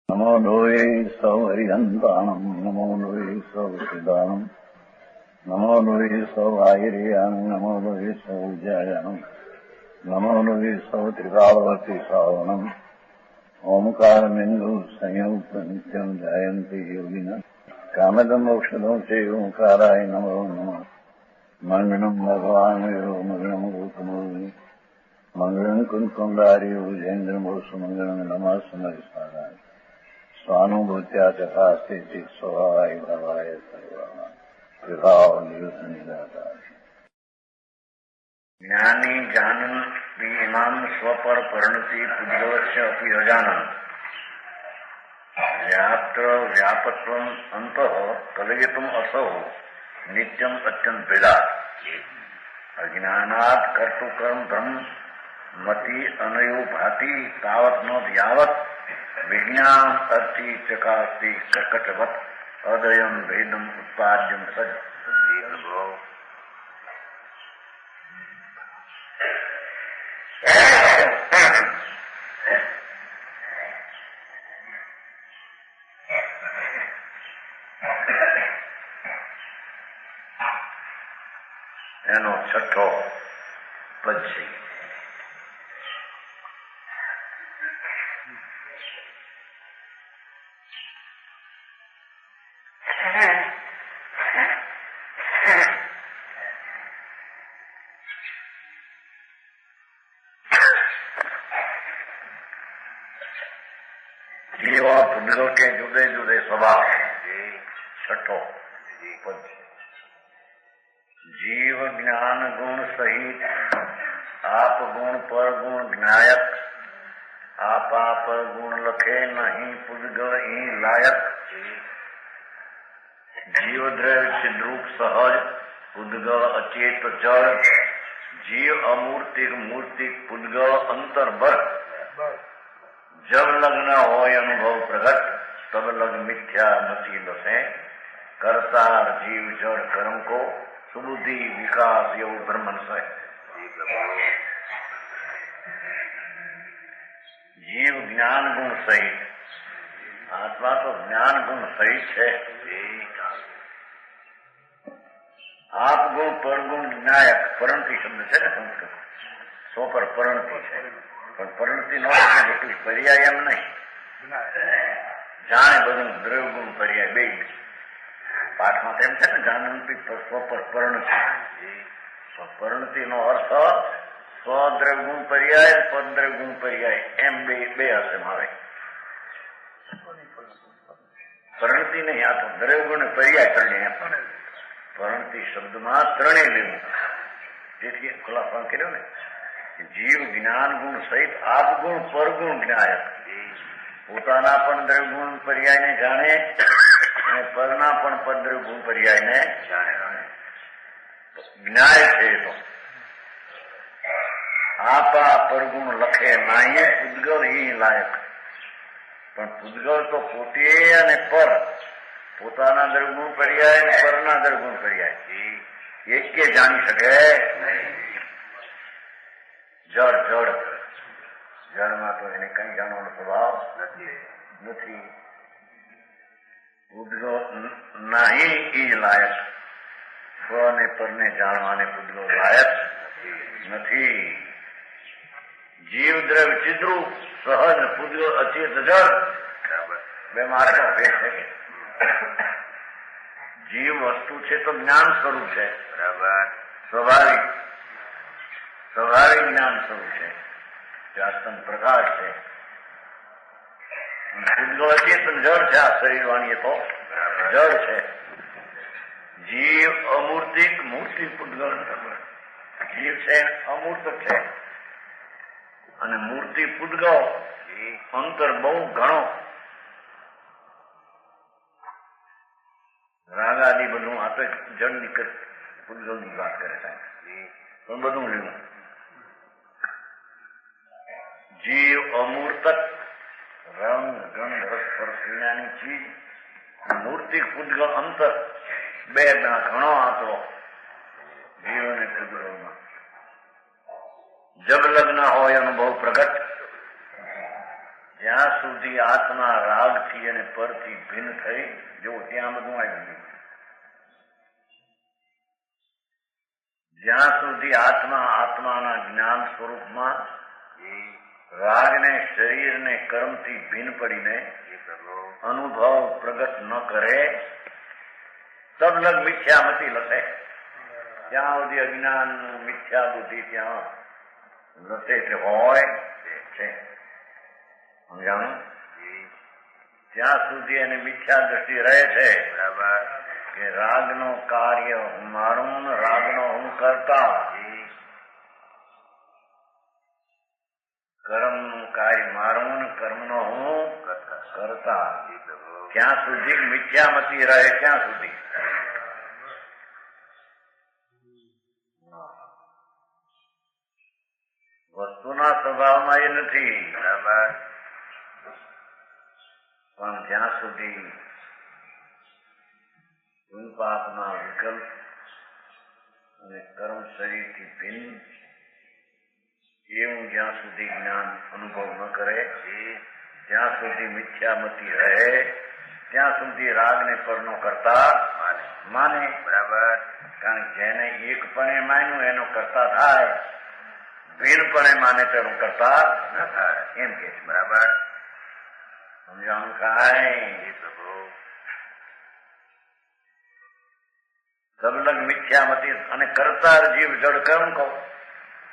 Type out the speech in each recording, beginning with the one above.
नमो लोये सौहरिहन्ताणम् नमो लोये सौहृदानम् नमो लोये सौभागिर्यानम् नमो लोये सौविजयानम् नमो लोये सौत्रिकावती सावनम् ओंकारमिन्दु संयुक्त नित्यम् जयन्ति योगिनः कामदम् मोक्षदम् च ओंकाराय नमो नमः मङ्गलम् भगवान् वीरो मङ्गलम् रूपमोहि मङ्गलम् कुन्कुण्डारि भुजेन्द्रमोसु मङ्गलम् नमः समरिसाराय स्वानुभूत्या तथास्ति स्वभावाय भवाय सर्वभाव ज्ञानी जानन इमाम स्वपर परिणति पुद्गलस्य अपि अजानन् व्याप्त व्यापत्वम् अन्तः कलयितुम् असौ नित्यम् अत्यन्तवेदा अज्ञानात् कर्तुकर्म ब्रह्म मति अनयो भाति तावत् न यावत् विज्ञान अर्थी चकास्ति कर्कटवत् अदयम भेदम उत्पाद्यम सज એનો છઠ્ઠો પદ છે. એવા પુદ્ગલ કે જુદે જુદે સ્વભાવ છઠ્ઠો પદ છે. जीव ज्ञान गुण सहित आप गुण पर गुण ज्ञायक आपा पर गुण लखे नहीं पुद्गल ही लायक जीव द्रव्य चिद्रूप सहज पुद्गल अचेत जड़ जीव अमूर्तिक मूर्तिक पुद्गल अंतर्बर जब लग्न हो अनुभव प्रगट तब लग मिथ्या मती दसे करतार जीव जड़ कर्म को सुबुद्धि विकास एवं ब्रह्मन से जीव ज्ञान गुण सहित आत्मा तो ज्ञान गुण सहित है. आप गुण पर गुण ज्ञायक परिणति शब्द है ना संस्कृत सो पर परिणति है પણ પરિણતિ ન એટલું પર્યાય એમ નહીં જાણે બધું દ્રવ્ય ગુણ પર્યાય બે પાઠમાં તેમ છે ને જાનંતી સ્વપર પરિણતિ પરિણતિ નો અર્થ સ્વદ્રવ્ય ગુણ પર્યાય પદ્રવ્ય ગુણ પર્યાય એમ બે હશે મારે પરિણતિ નહીં આ તો દ્રવ્ય ગુણ પર્યાય ત્રણે પરિણતિ શબ્દમાં ત્રણેય લેવું જેથી ખુલાસો કર્યો ને જીવ જ્ઞાન ગુણ સહિત આપ ગુણ પર ગુણ જ્ઞાયક પોતાના પણ દ્રવ્ય ગુણ પર્યાયને જાણે અને પરના પણ પદ્રવ્ય ગુણ પર્યાયને જ્ઞાય છે. તો આપા પરગુણ લખે નાહી પુદ્ગલ એ લાયક પણ પુદ્ગલ તો પોતે અને પર પોતાના દ્રવ્યગુણ પર્યાય અને પરના દ્રવ્યગુણ પર્યાય એકે જાણી શકે નહીં. જળ જળ જળમાં તો એને કઈ જાણવાનો સ્વભાવ નથી. પુદ્ગલ નહીં એ લાયક સ્વ અને પરને જાણવાને પુદ્ગલ લાયક નથી. જીવ દ્રવ્ય ચિદ્રૂપ સહજ પુદ્ગલ અચેત જળ બે માર્ગ છે. જીવ વસ્તુ છે તો જ્ઞાન સ્વરૂપ છે સ્વાભાવિક જ્ઞાન સ્વરૂપ છે જાસ્તન પ્રકાશ છે. પુદ્ગલ અચેતન જળ છે આ શરીર વાણીએ તો જળ છે. જીવ અમૂર્તિક મૂર્તિ પુદ્ગલ જીવ છે અમૂર્ત છે અને મૂર્તિ પુદ્ગલ અંતર બહુ ઘણો રાગાદી બધું આ તો જળ નીકળ પુદ્ગલ ની વાત કરે સાહેબ પણ બધું લેવું. જીવ અમૂર્તક રંગ ગંધ રસ સ્પર્શ વિનાની ચીજ મૂર્તિક પુદ્ગલ અંતર બે ના ઘણો આંતરો જીવ અને પુદ્ગલોમાં જબ લગ્ન હોય અનુભવ પ્રગટ જ્યાં સુધી સુધી આત્મા રાગથી અને પરથી ભિન્ન થઈ, જો ત્યાં બધું આવી ગયું. જ્યાં સુધી આત્મા આત્માના જ્ઞાન સ્વરૂપમાં રાગને શરીરને કર્મથી ભિન્ન પડીને અનુભવ પ્રગટ ન કરે, તબ લગ મિથ્યામતી લસે. જ્યાં સુધી અજ્ઞાન મિથ્યા બુદ્ધિ ત્યાં લસે એટલે હોય છે, સમજાણું? ત્યાં સુધી એને મિથ્યા દ્રષ્ટિ રહે છે. બરાબર કે રાગનો કાર્ય મારું, રાગનો હું કરતા, કર્મનું કાર્ય મારું, કર્મનો હું કરતા. ક્યાં સુધી મિથ્યામતી રહે ત્યાં સુધી. વસ્તુના સ્વભાવમાં એ નથી, બરાબર, પણ જ્યાં સુધી પાપના વિકલ્પ અને કર્મ શરીરથી ભિન્ન એવું જ્યાં સુધી જ્ઞાન અનુભવ ન કરે, જ્યાં સુધી મિથ્યામતી રહે, ત્યાં સુધી રાગને પરનો કરતા માને. બરાબર, કારણ જેને એકપણે માન્યું એનો કરતા થાય, ભિન્નપણે માને તેનું કરતા ન થાય, એમ કે છે. બરાબર, સમજાણું? કાંઈ સબલગ મિથ્યામતી અને કરતા જીવ જડ કર્મ કહો,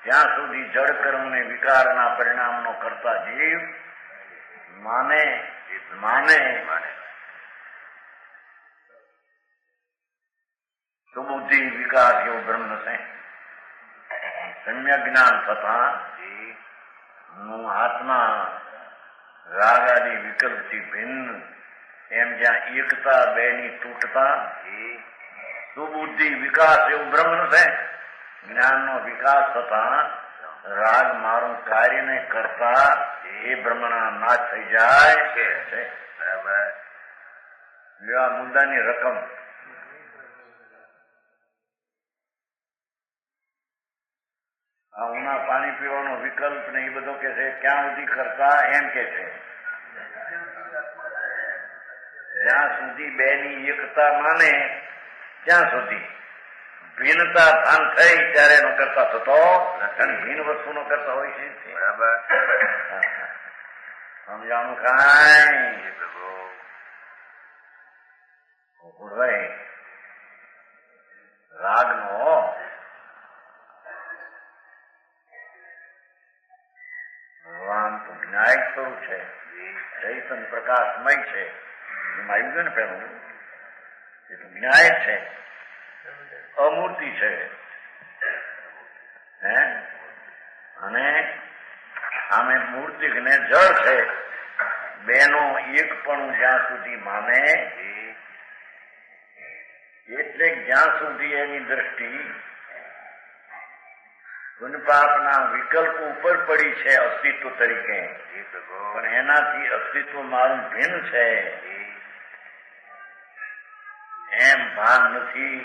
જ્યાં સુધી જડ કર્મ ને વિકારના પરિણામનો કરતા જીવ માને તો બુદ્ધિ વિકાસ એવો બ્રહ્મ નથી. સમ્યક જ્ઞાન થતા આત્મા રાગાદી વિકલ્પથી ભિન્ન, એમ જ્યાં એકતા બેની તૂટતા સુબુદ્ધિ વિકાસ એવું બ્રહ્મ નથી. જ્ઞાનનો વિકાસ થતા રાગ મારું કાર્યને કરતા એ બ્રહ્મના નાશ થઈ જાય છે. બરાબર, આ મુદ્દાની રકમ. આ ઉના પાણી પીવાનો વિકલ્પ ને એ બધો કે છે, ક્યાં સુધી કરતા એમ કે છે. જ્યાં સુધી બેની એકતા માને ત્યાં સુધી ભિન્નતા ભાન થઈ ત્યારે એનો કરતા થતો ભિન્ન વસ્તુનો કરતા હોય છે. બરાબર, સમજાણું? કાંઈ રાગનો ભગવાન તો જ્ઞાયક સ્વરૂપ છે, ચૈતન પ્રકાશમય છે. એમાં આવ્યું છે ને પેલું, એ તો જ્ઞાયક છે, અમૂર્તિ છે. અને આમે મૂર્તિક ને જળ છે. બેનો એક પણ જ્યાં સુધી માને, એટલે જ્યાં સુધી એની દ્રષ્ટિ પુનપાપના વિકલ્પ ઉપર પડી છે અસ્તિત્વ તરીકે, પણ એનાથી અસ્તિત્વ મારું ભિન્ન છે એમ ભાન નથી.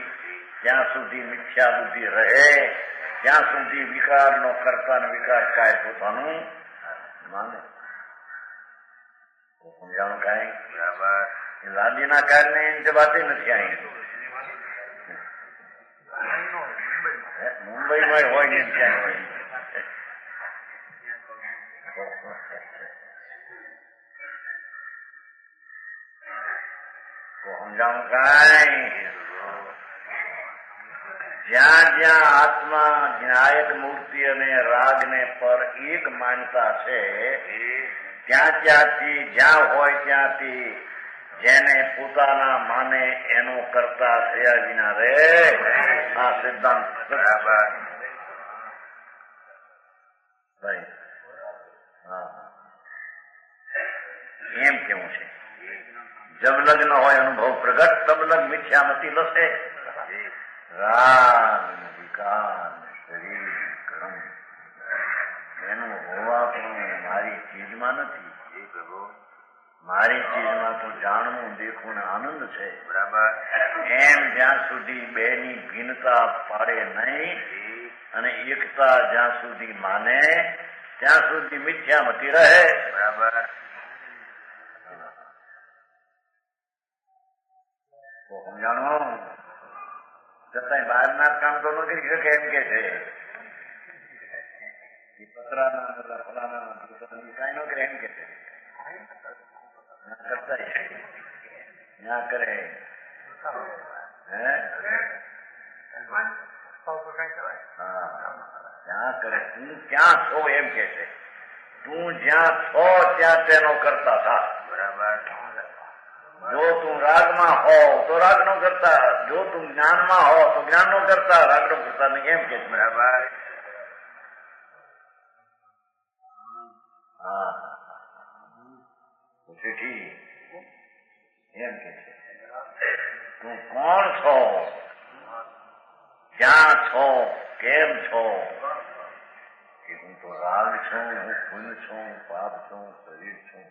જ્યાં સુધી મિથ્યા બુદ્ધિ રહે ત્યાં સુધી વિકારનો કરતા ને વિકાર કાય પોતાનું માને. સમજાણું? કાંઈ લાદીના કારણે એની વાતે નથી. અહીં મુંબઈમાં હોય ને ક્યાંય હોય. સમજાણું? કાંઈ જ્યાં જ્યાં આત્મા જ્ઞાયક મૂર્તિ અને રાગને પર એક માનતા છે, ત્યાં ત્યાંથી જ્યાં હોય ત્યાંથી જેને પોતાના માને એનો કરતા થયા વિના રે. આ સિદ્ધાંત બરાબર ભાઈ. એમ કેવું છે, જબ લગ્ન હોય અનુભવ પ્રગટ, તબ લગ મિથ્યામતી લસે. રાગ વિકાર શરીર કર્મ એનું હોવા પણ મારી ચીજમાં નથી. મારી ચીજમાં તો જાણવું, દેખવું ને આનંદ છે. બરાબર, એમ જ્યાં સુધી બેની ભિન્નતા પાડે નહીં અને એકતા જ્યાં સુધી માને ત્યાં સુધી મિથ્યામતી રહે. બરાબર, સમજાણું? છતાંય બહારના કામ તો ન કરી શકે એમ કે છે. પતરાના ફલાના કઈ ન કરે એમ કે છે. કરતા ના કરે. ત્યાં કરે. તું ક્યાં છો એમ કે છે. તું જ્યાં છો ત્યાં તેનો કરતા થા. બરાબર. જો તું રાગમાં હો તો રાગ નો કરતા, જો તું જ્ઞાનમાં હો તો જ્ઞાન નો કરતા, રાગ નો કરતા નહીં એમ કે. બરાબર. હા ઠીક એમ કે છે. તું કોણ છો, ક્યાં છો, કેમ છો? કે હું તો રાગ છું, હું પુણ્ય છું, પાપ છું, શરીર છું.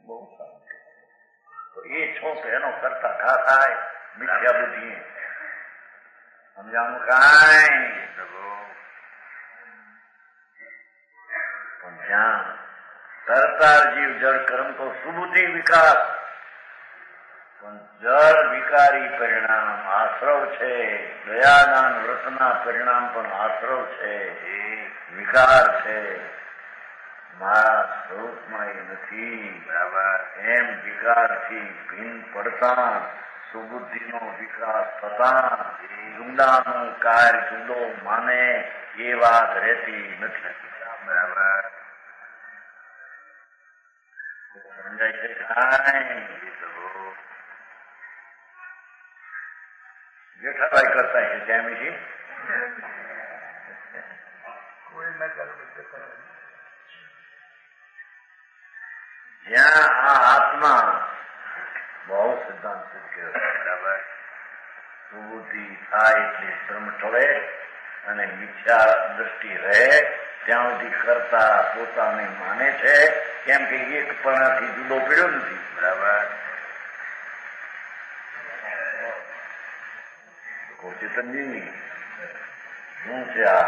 બહુ સારું. તો એ છો તો એનો કરતા ઘા થાય મિથ્યા બુદ્ધિ. સમજાવું કાંઈ? પણ જ્યાં કરતા જીવ જળ કર્મ તો સુબુદ્ધિ વિકાસ, પણ જળ વિકારી પરિણામ આશ્રવ છે. દયાદાન વ્રતના પરિણામ પણ આશ્રવ છે, વિકાર છે. મારા સ્વરૂપમાં એ નથી. બરાબર. એમ વિકારથી ભીન પડતા સુબુદ્ધિનો વિકાસ થતા જુદાનું કાર્ય જુદો માને એ વાત રહેતી નથી. બરાબર. સમજાય છે કાંઈ? જેઠાભાઈ કરતા છે ત્યાંથી જ્યાં આ આત્મા બહુ સિદ્ધાંત કર્યો. બરાબર. સુબુદ્ધિ થાય એટલે શ્રમ ટળે અને મિથ્યા દ્રષ્ટિ રહે ત્યાં સુધી કરતા પોતાને માને છે, કેમ કે એક પણાથી જુદો પડ્યો નથી. બરાબર. ચેતનજી શું છે આ?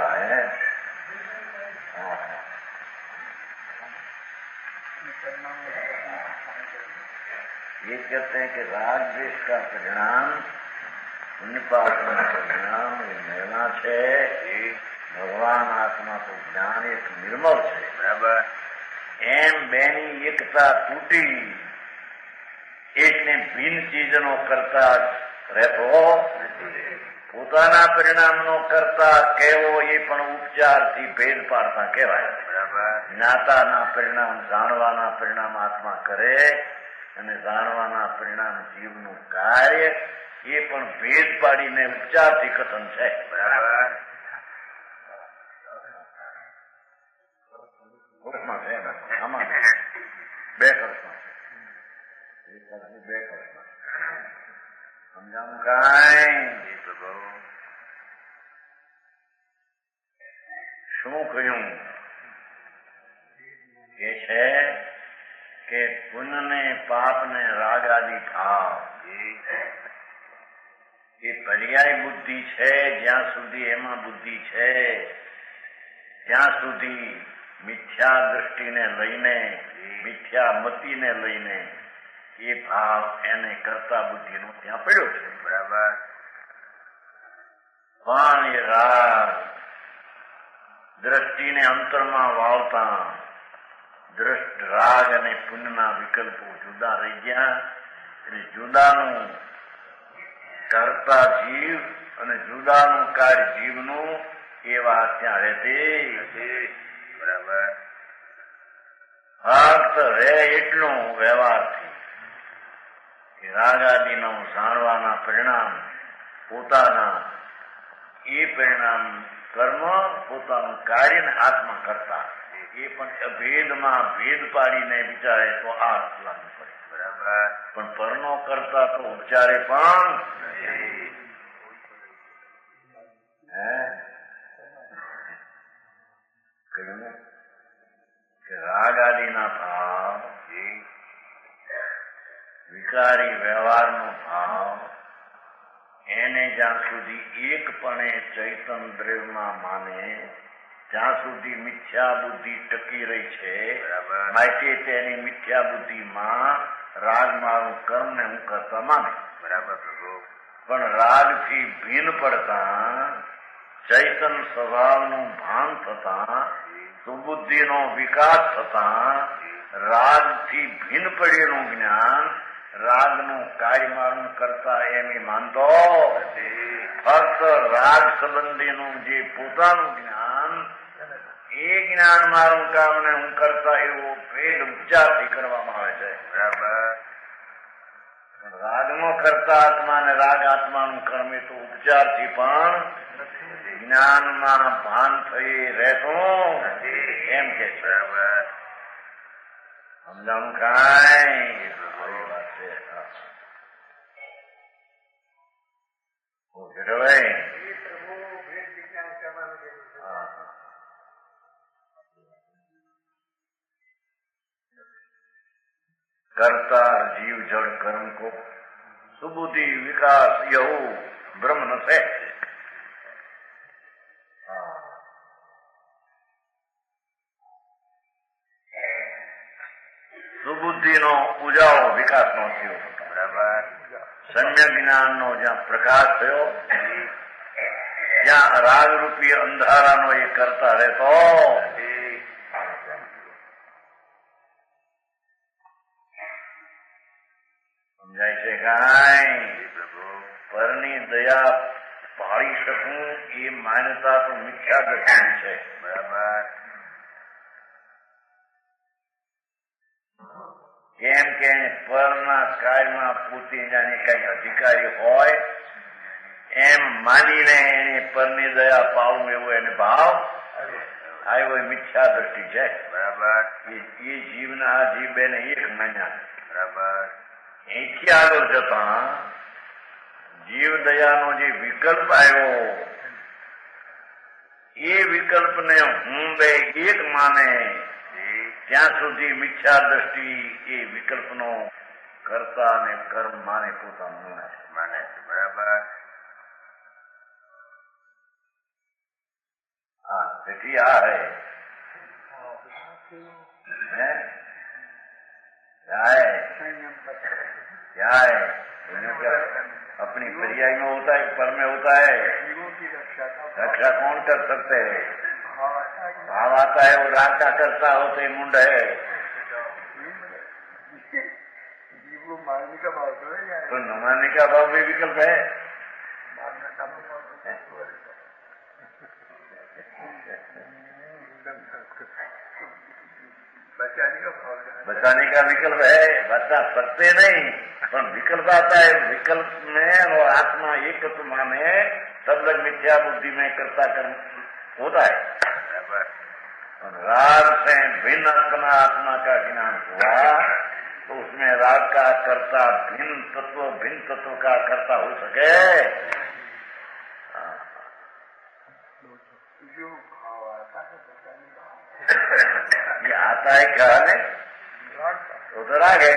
ये कहते हैं कि राग द्वेष का परिणाम पुण्य पाप का परिणाम निर्णय है. भगवान आत्मा तो ज्ञान एक निर्मल है. बराबर. एम बेनी एकता तूटी एकने ભિન્ન ચીજનો કરતા રહેતો પોતાના પરિણામનો કરતા કહેવો એ પણ ઉપચારથી ભેદ પાડતા કહેવાય. બરાબર. જ્ઞાતાના પરિણામ જાણવાના પરિણામ આત્મા કરે અને જાણવાના પરિણામ જીવનું કાર્ય એ પણ ભેદ પાડીને ઉપચારથી કથન છે. બરાબર. આમાં બે કલ્પના છે. બે કલ્પના સમજાવું કાંઈ? શું કહ્યું કે છે કે પુણ્ય ને પાપ ને રાગ આદિ ભાવ એ પર્યાય બુદ્ધિ છે. જ્યાં સુધી એમાં બુદ્ધિ છે ત્યાં સુધી મિથ્યા દ્રષ્ટિને લઈને, મિથ્યા મતિને લઈને એ ભાવ એને કરતા બુદ્ધિનો ત્યાં પડ્યો છે. બરાબર. પણ એ રાગ દ્રષ્ટિને અંતરમાં વાવતા દ્રષ્ટ રાગ અને પુણ્યના વિકલ્પો જુદા રહી ગયા. એટલે જુદાનું કરતા જીવ અને જુદાનું કાર્ય જીવનું એ વાત ત્યાં રહેતી. બરાબર. ફક્ત રહે એટલું વ્યવહારથી કે રાગાદિનો જાણવાના પરિણામ પોતાના એ પરિણામ કર્મ પોતાનું કાર્યને આત્મા કરતા એ પણ અભેદમાં ભેદ પાડીને વિચારે તો આ લાગુ પડે. બરાબર. પણ પરનો કરતા તો ઉપચારે પણ કહ્યું ને કે રાગ આદિના ભાવ, વિકારી વ્યવહારનો ભાવ એને જ્યાં સુધી એકપણે ચૈતન દ્રવ્યમાં માને ત્યાં સુધી મિથ્યા બુદ્ધિ ટકી રહી છે. માટે તેની મિથ્યા બુદ્ધિમાં રાગ મારું કર્મ ને હું કરતા માને. બરાબર. પ્રભુ પણ રાગથી ભીન પડતા ચૈતન સ્વભાવનું ભાન થતા સુબુદ્ધિનો વિકાસ થતા રાગથી ભીન પડેલું જ્ઞાન રાગનું કાર્યમાન કરતા એમ માનતો ફક્ત રાગ સંબંધીનું જે પોતાનું જ્ઞાન એ જ્ઞાન મારું કામ ને હું કરતા એવો ભેદ ઉપચારથી કરવામાં આવે છે. બરાબર. રાગનો કરતા આત્મા ને રાગ આત્માનું કર્મ એ તો ઉપચારથી પણ જ્ઞાનમાં ભાન થઈ રહેતું એમ કે છે. બરાબર. સમજાણું કાંઈ વાત છે. करता जीव जड़ कर्म को सुबुद्धि विकास यहू ब्रह्म न से सुबुद्धि नो उजाओ विकास नो थयो. बराबर. सम्यक ज्ञान नो ज्યાં પ્રકાશ થયો ત્યાં રાગ રૂપી અંધારાનો એ કરતા રહેતો સમજાય છે કાંઈ? પરની દયા પાળી શકું એ માન્યતા તો મિથ્યા દર્શન છે. બરાબર. કેમ કે પરના કાર્યમાં પોતે જાણે કઈ અધિકારી હોય એમ માનીને એને પરની દયા પાવું એવો એને ભાવ આવ્યો મિથ્યા દ્રષ્ટિ છે. બરાબર. એ જીવના આ જીવ બેને એક માન્યા. બરાબર. અહીંથી આગળ જતા જીવ દયાનો જે વિકલ્પ આવ્યો એ વિકલ્પને હું બે એક માને ત્યાં સુધી મિથ્યા દ્રષ્ટિ એ વિકલ્પનો કરતા અને કર્મ માને પોતાનું માને. બરાબર. हाँ देखिए आ है क्या है अपनी पर्याय में होता है पर में होता है. रक्षा कौन कर सकते है? भाव आता है वो राग का करता हो तो मुंड है. तो न मानने का भाव भी विकल्प है. बचाने का विकल्प है. बचा सकते नहीं पर विकल्प आता है. विकल्प में और आत्मा एक तो माने तब लग मिथ्या बुद्धि में करता कर्म होता है. राग से भिन्न अपना आत्मा का ज्ञान हुआ तो उसमें राग का कर्ता भिन्न तत्व का कर्ता हो सके. ये आता है क्या है उधर आ गए.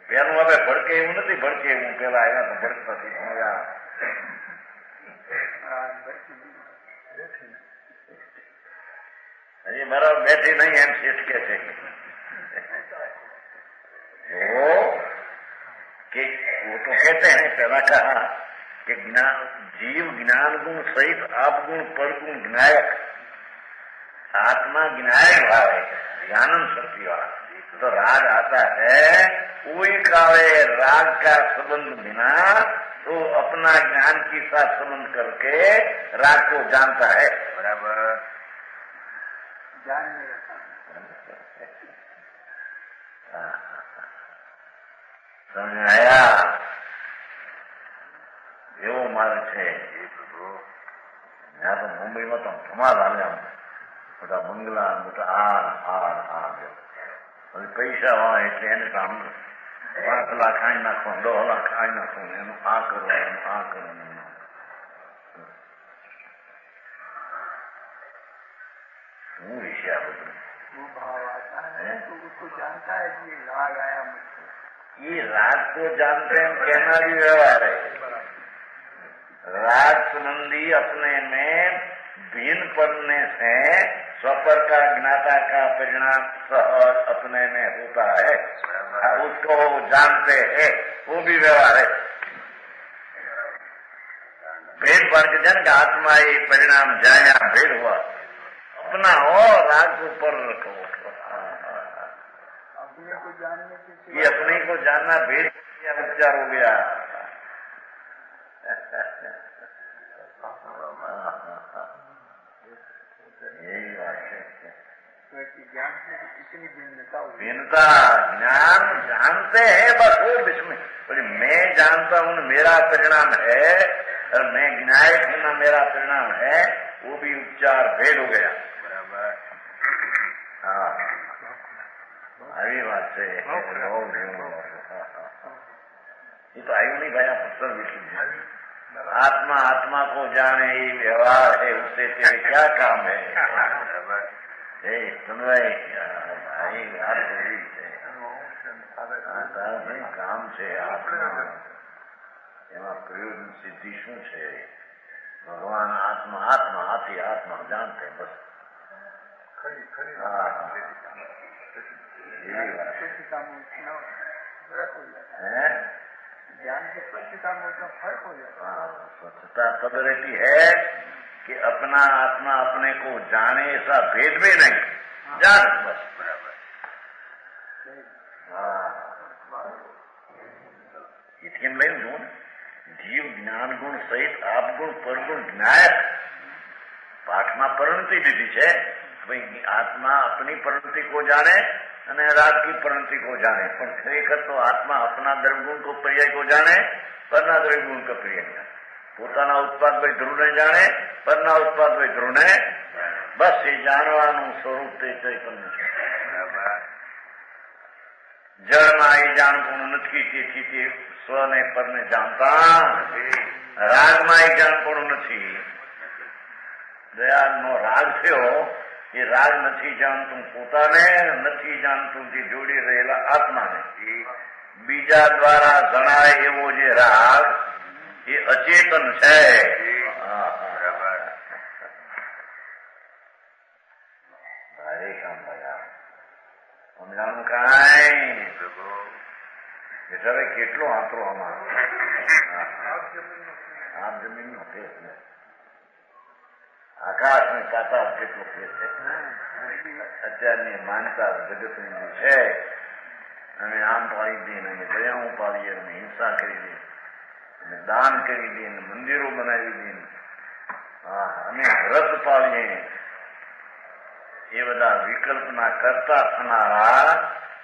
પેલું હવે ભડકે એવું નથી. ભડકે એવું પેલા આવ્યા તો ભડકતા હજી બરાબર બેઠી નહીં એમ શેઠ કે છે वो तो कहते हैं पहला कहा कि जीव ज्ञान गुण सहित आप गुण पर गुण ज्ञायक आत्मा ज्ञायक भाव है ज्ञानन शक्ति वाला. तो राग आता है कोई कावे राग का संबंध बिना तो अपना ज्ञान के साथ संबंध करके राग को जानता है. बराबर. जान समझाया એવો માર્ગ છે. ત્યાં તો મુંબઈમાં તો ધમાલ હાલ્યા મોટા બંગલા મોટા આ પછી પૈસા હોય એટલે એને કામ 5 લાખ ખાઈ નાખો 10 લાખ ખાઈ નાખો એનું આ કરવાનું આ કરવાનું. શું વિશે આ બધું ये राग को जानते हैं कहना भी व्यवहार है. राग संबंधी अपने में भिन्न पड़ने से स्वपर का ज्ञाता का परिणाम सहज अपने में होता है. उसको जानते हैं, वो भी व्यवहार है। भेद वर्ग जन का आत्मा ही परिणाम जाया भेद हुआ, अपना हो राग को ऊपर रखो। अपने को जानने के ये अपने को जानना भेद या उपचार हो गया। यही बात है। ज्ञान में इतनी भिन्नता हो, भिन्नता ज्ञान जानते हैं बस वो विस्मय बोले मैं जानता हूँ मेरा परिणाम है और मैं ज्ञायक हूँ ना मेरा परिणाम है, वो भी उपचार भेद हो गया। हाँ अभी बात से ये तो आयु नहीं भया पुत्र विष्णु आत्मा आत्मा को जाने ही व्यवहार है, उससे तेरे क्या काम है? सुन भाई काम છે આત્મા એમાં પ્રયોજન સિદ્ધિ શું છે? ભગવાન આત્મા આત્મા આથી આત્મા જાણતે બસ ज्ञान के स्वच्छता में उसका फर्क हो जाता है। स्वच्छता तब रहती है कि अपना आत्मा अपने को जाने, ऐसा भेद भी नहीं, जान बस बराबर। इतने में गुण जीव ज्ञान गुण सहित आप गुण पर गुण ज्ञायक पाठमा परिणति दीधी है। भाई आत्मा अपनी परिणति को जाने અને રાગ की परिणति को जाने, पर खरेखर तो आत्मा अपना द्रव्यगुण को पर्याय को जाने, पરના દ્રવ્યગુણ को पर्याय जाने, પોતાના ઉત્પાદ ભાઈ ધ્રુવને જાણે, પરના ઉત્પાદ ભાઈ ધ્રુવને, બસ એ જાણવાનું સ્વરૂપ તે ચૈતન્ય છે। જળમાં એ જાણતું નથી, તેથી તે સ્વને પરને જાણતા, રાગમાં એ જાણતું નથી। દયાનો રાગ થયો એ રાગ નથી જાણતું પોતાને, નથી જાણતું જે જોડી રહેલા આત્માને। બીજા દ્વારા જણાય એવો જે રાગ એ અચેતન છે। ભારે કામ ભયા સમજાણું કાંઈ બેચારે કેટલો આંતરો આમાં આપ જમીન નો ફેસ ને આકાશ ને કાતા જેટલો ફેસ છે। અત્યારની માનતા જગતની છે અને આમ પાડી દે ને દયાઓ પાડીએ અને હિંસા કરી દે અને દાન કરી દે ને મંદિરો બનાવી દે અને વ્રત પાડીએ એ બધા વિકલ્પના કરતા થનારા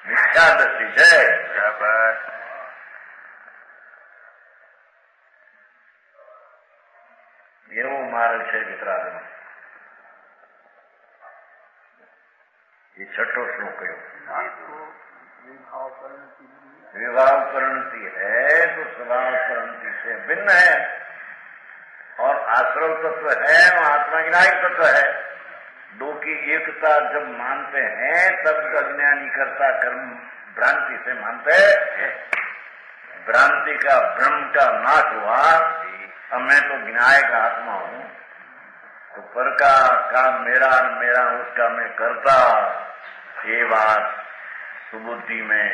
મિથ્યાદર્શી છે। બરાબર એવો માર્ગ છે વિતરાગનો। એ છઠ્ઠો શ્લોક કયો? विभाव परिणति है तो स्वभाव परिणति से भिन्न है, और आश्रव तत्व है वो आत्मा ज्ञायक तत्व है। दो की एकता जब मानते हैं तब अज्ञानी कर्ता कर्म भ्रांति से मानते हैं, भ्रांति का भ्रम का नाश हुआ। अब मैं तो ज्ञायक आत्मा हूँ, तो पर का काम मेरा मेरा उसका मैं करता, ये बात सुबुद्धि में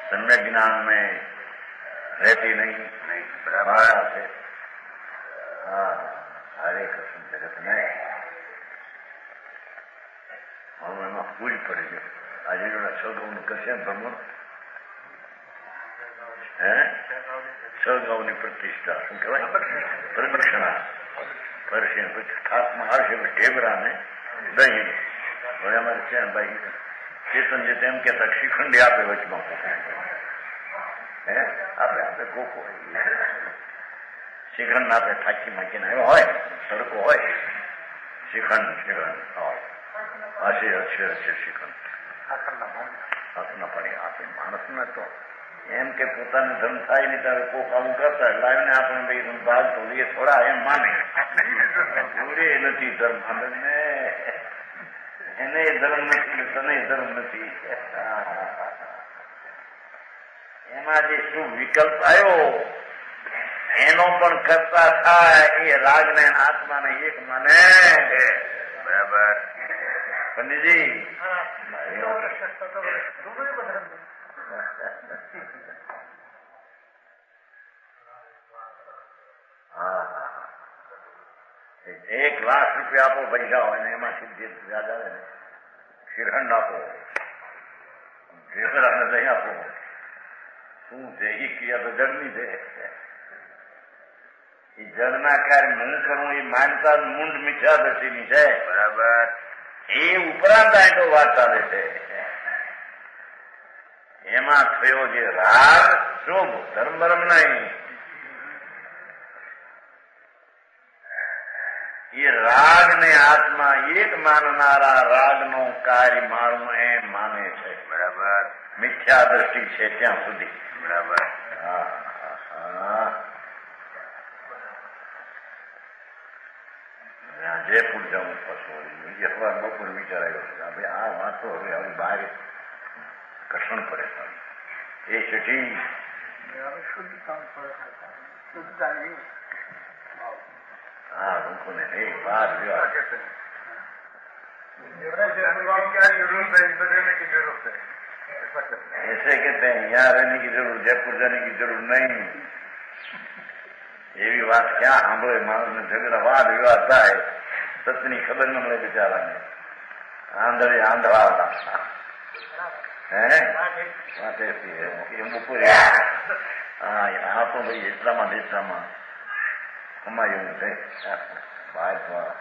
सम्यक ज्ञान में रहती नहीं। बराबर से हरे कृष्ण जगत में हम એમાં પૂજ પડી ગયો। આજે જોડે છ કરશે ભ્રમણ છ ગૌની પ્રતિષ્ઠા શું કહેવાય? પ્રદક્ષિણા કરશે ખાસમાં આવશે ઢેબરાને દહીં હવે અમારે છે ભાઈ ચેતન જે તેમ કહેતા શ્રીખંડી આપે વચમાં આપે આપે કોકો શ્રીખંડ આપે થાકી માકીને એવા હોય સડકો હોય શ્રીખંડ શ્રીખંડ હોય હશે હશે હશે શ્રીખંડ હાથના પાણી આપે માણસને તો એમ કે પોતાને ધર્મ થાય નહીં ત્યારે કોક આવું કરતા લાવીને આપણે ભાઈ ભાગ તો એ થોડા એમ માને જોડે નથી ધર્મ ને એને ધર્મ નથી તને ધર્મ નથી। એમાં જે શું વિકલ્પ આવ્યો એનો પણ કરતા થાય એ રાગ ને આત્માને એક માને। બરાબર પંડિતજી ₹1,00,000 આપો પૈસા હોય ને એમાંથી યાદ આવે ને શ્રીખંડ આપો, ઢેકડાને દહીં આપો, શું છે એ ક્રિયા તો જડની છે. એ જડના કાર્ય હું કરું એ માનતા મૂંડ મિથ્યા દ્રષ્ટિની છે. બરાબર. એ ઉપરાંત આટો વાત ચાલે છે. એમાં થયો જે રાગ શુભ ધર્મ ધર્મ નહીં. એ રાગ ને આત્મા એક માનનારા રાગ નો કાર્ય મારું એમ માને છે. બરાબર. મિથ્યા દ્રષ્ટિ છે ત્યાં સુધી. બરાબર. જયપુર જવું પછી બપોર વિચાર આવ્યો છે ભાઈ આ વાંચો હવે હવે બહાર કસણ પડે. એ છઠ્ઠી हाँ उनको नहीं बात ऐसे कहते हैं यहाँ रहने की जरूरत, जयपुर जाने की जरूरत नहीं. એવી વાત ક્યાં સાંભળે માણસને? ઝઘડા વાદ વિવાદ થાય, સતની ખબર ન મળે બિચારાને. આંધળે આંધળા હે વાતે એમ બપોરે આ તો ભાઈ એટલામાં દેશમાં કમાયું છે ભારતમાં.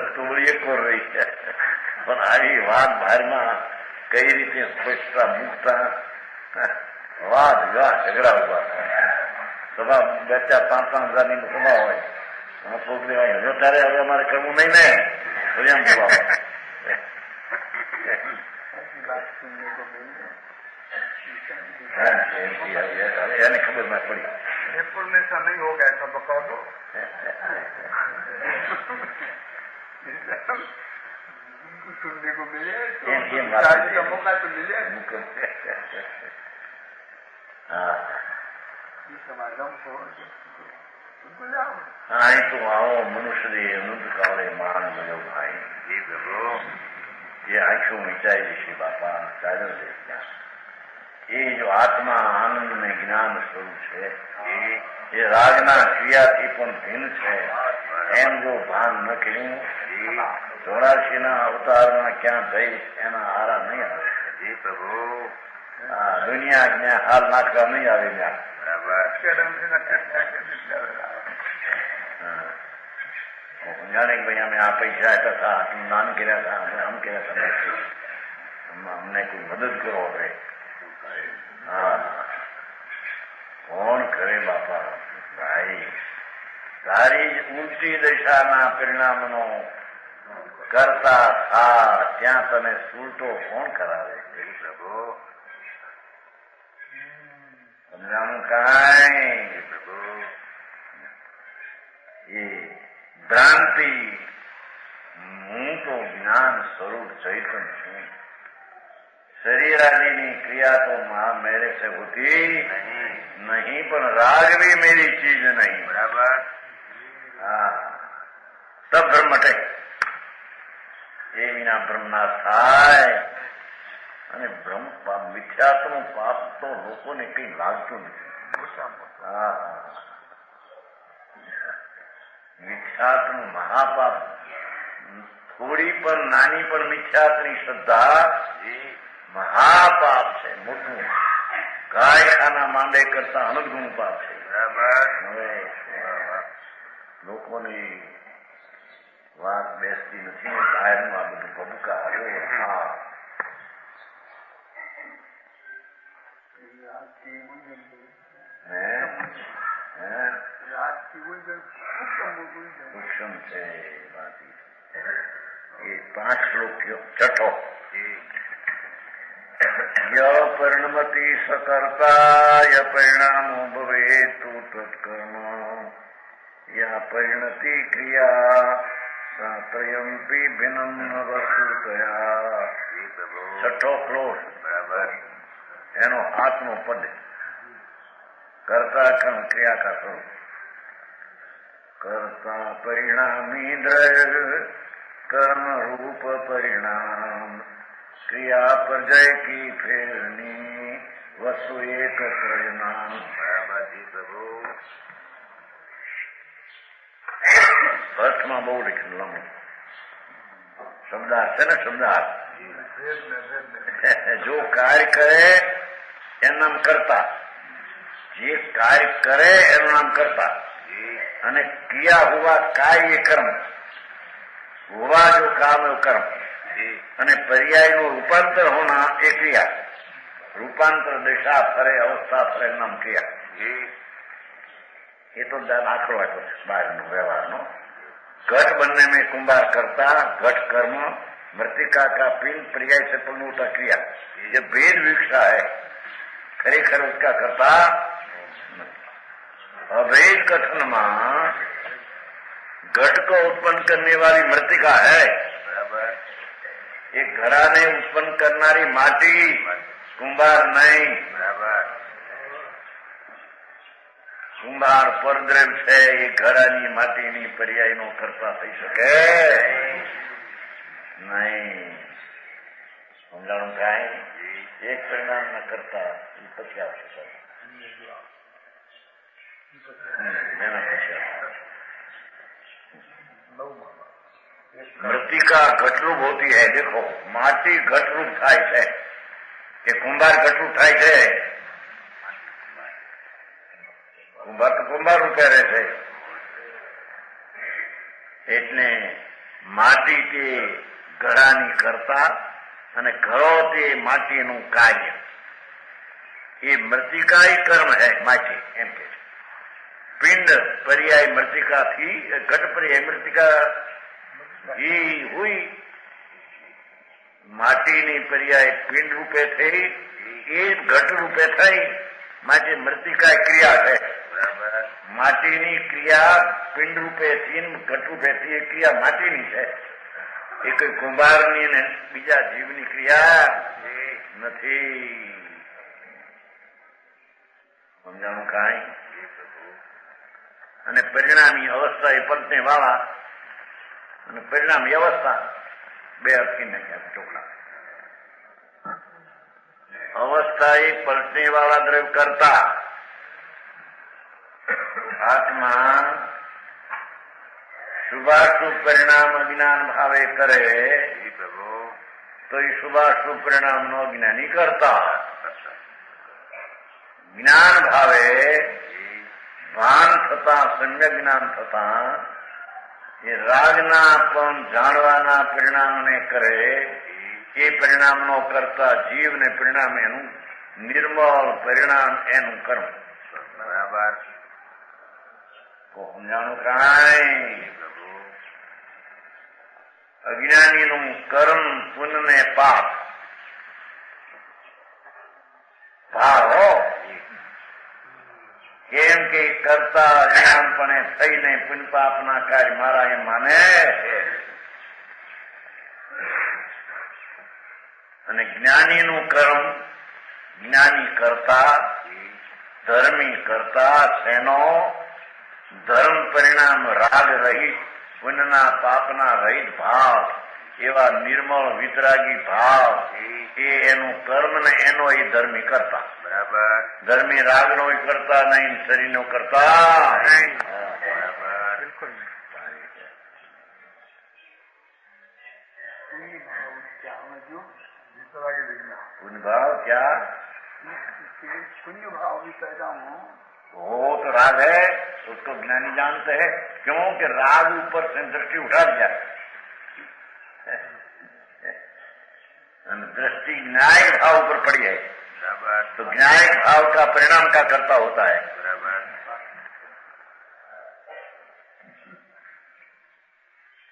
સ્ટોરી કોર રહી છે પણ આવી વાત બહારમાં કઈ રીતે સ્પષ્ટતા મૂકતા વાદ વિવાદ ઝઘડા ઉભા થાય. સભા 2,000-5,000 ની સભા હોય જો તારે હવે અમારે કરવું નહીં ને તો એમ બોલાવો. એને ખબર ના પડી. जयपुर में ऐसा नहीं होगा, ऐसा बता दो. सुनने को मिले का मौका तो मिले. समागम को हाँ तो आओ मनुष्य अनंत कावड़े मान बनो भाई. ये प्रभु ये आंखों मिटाई श्री बापा चादर देखना. ये जो आत्मा आनंद में ज्ञान स्वरूप है ये रागना क्रियाથી પણ ભિન્ન છે એમ જો ભાન ન કર્યું 84ના અવતારમાં ક્યાં જઈ એના હારા નહીં આવે. જી પ્રભુ દુનિયા જ્ઞા હાલ નાખવા નહીં આવે. જાણે કે ભાઈ અમે આ પૈસા આપ્યા હતા, દાન કર્યા હતા, અમે આમ કર્યા હતા, અમને કોઈ મદદ કરો હવે. હા કોણ કરે બાપા ભાઈ? તારી જ ઊંચી દશાના પરિણામનો કરતા થા ત્યાં તને સુલટો કોણ કરાવે? પ્રભુ સમજાણું કાંઈ? પ્રભુ એ ભ્રાંતિ. હું તો જ્ઞાન સ્વરૂપ ચૈતન્ય છું. शरीर आदि की क्रिया तो मेरे से होती नहीं पर राग भी मेरी चीज नहीं. बराबर. हाँ तब भ्रम मटे. ये विना भ्रम ना थाय. અને ભ્રમ મિથ્યાત્વનું પાપ તો લોકોને કઈ લાગતું નથી. હા મિથ્યાત્વનું મહાપાપ. થોડી પણ નાની પણ મિથ્યાત્વની શ્રદ્ધા મહાપાપ છે, મોટું. ગાય ખાના માંડે કરતા અનગુણ પાપ છે. બરાબર. હવે લોકોની વાત બેસતી નથી ને બહારનું આ બધું પબુકા. હા સૂક્ષ્મ છે વાત. એ 5 શ્લોક છઠ્ઠો. ય પરિણમતિ સકર્તા ય પરિણામો ભવેતુ તત્કર્મ યા પરિણતિ ક્રિયા સા ત્રયંપી ભિન્ન વસ્તુતયા. છઠ્ઠો શ્લોક. બરાબર. એનો હાથનો પદ. કર્તા કર્મ ક્રિયા કા સ્વરૂપ. कर्ता परिणामी द्रव्य कर्म रूप परिणाम क्रिया परजय की फेरनी वसु एक परिणाम। प्रभु અર્થમાં બહુ લખ્યું લાંબુ શબ્દાર્થ છે ને શબ્દાર્થ જો કાર્ય કરે એનું નામ કરતા, જે કાર્ય કરે એનું નામ કરતા અને ક્રિયા હુआ કાર્ય એ કર્મ હુआ जो काम है वो कर्म અને पर्यायનું રૂપાંતર હોના એ ક્રિયા રૂપાંતર દિશા ફરે અવસ્થા ફરે નામ ક્રિયા। ये तो दाखलो है बाहर नो व्यवहार नो। घट बनने में कुंभार करता, घट कर्म मृतिका का पिंड पर्याय से पूर्णता क्रिया, ये भेद विकसा है, खरेखर उसका करता अभेद कथन में घट को उत्पन्न करने वाली मृतिका है, एक घड़ा ने उत्पन्न करनारी माटी कुंभार नहीं। કુંભાર પરદ્રવ્ય છે એ ઘડાની માટીની પર્યાયનો કરતા થઈ શકે નહીં। સમજાણું કાંઈ એક પરિણામ ના કરતા એ પછી આવશે એના પછી મૃતિકા ઘટરૂપ હોતી है। देखो माटी घटरूप થાય છે કે કુંભાર ઘટરૂપ થાય છે, કુંભાર તો કુંભાર રૂપે રહે છે એટલે માટી તે ઘડાની કરતા અને ઘડો તે માટીનું કાર્ય એ મૃતિકા કર્મ है માટી એમ કે પિંડ પર્યાય મૃતિકાથી ઘટ પર્યાય મૃતિકા એ हुई માટીની પર્યાય પિંડ રૂપે થઈ એ ઘટ રૂપે થઈ માટે મૃતિકા ક્રિયા છે। માટીની ક્રિયા પિંડ રૂપેથી ઘટ રૂપેથી એ ક્રિયા માટીની છે, એ કોઈ કુંભારની ને બીજા જીવની ક્રિયા નથી। સમજાણું કાંઈ? અને પરિણામી અવસ્થા એ પલટને વાળા અને પરિણામી અવસ્થા બે અટકી નાખ્યા ચોખા। અવસ્થા એ પલટને વાળા દ્રવ્ય કરતા आत्मा शुभाशुभ परिणाम अज्ञान भावे करे तो ये शुभाशुभ परिणाम नो ज्ञानी करता। ज्ञान भावे भान थता सम्यक ज्ञान थता ये रागना पण जाणवाना परिणाम ने करे ये परिणाम नो करता जीव ने परिणाम एनु निर्मल परिणाम एनु कर्म। बराबर સમજાણું કાંઈ? અજ્ઞાનીનું કર્મ પુણ્ય ને પાપ ભાવો કેમ કે કરતા અજ્ઞાનપણે થઈને પુણ્ય પાપના કાર્ય મારા એમ માને અને જ્ઞાનીનું કર્મ જ્ઞાની કરતા ધર્મી કરતા શેનો धर्म परिणाम राग रहित पुण्यना पापना रहित भाव एवा निर्मल वितरागी भाव ए एनु कर्म ने एनो ही धर्मी करता। बराबर धर्मी राग नो ही करता नहीं, शरीर नो करता नहीं। बराबर बिल्कुल पुण्य भाव क्या? पुण्य भाव भी पैदा हो तो राग है, उसको ज्ञानी जानते हैं। क्यों कि राग ऊपर से दृष्टि उठा दिया, दृष्टि न्यायिक भाव ऊपर पड़ी है, तो न्यायिक भाव का परिणाम क्या करता होता है।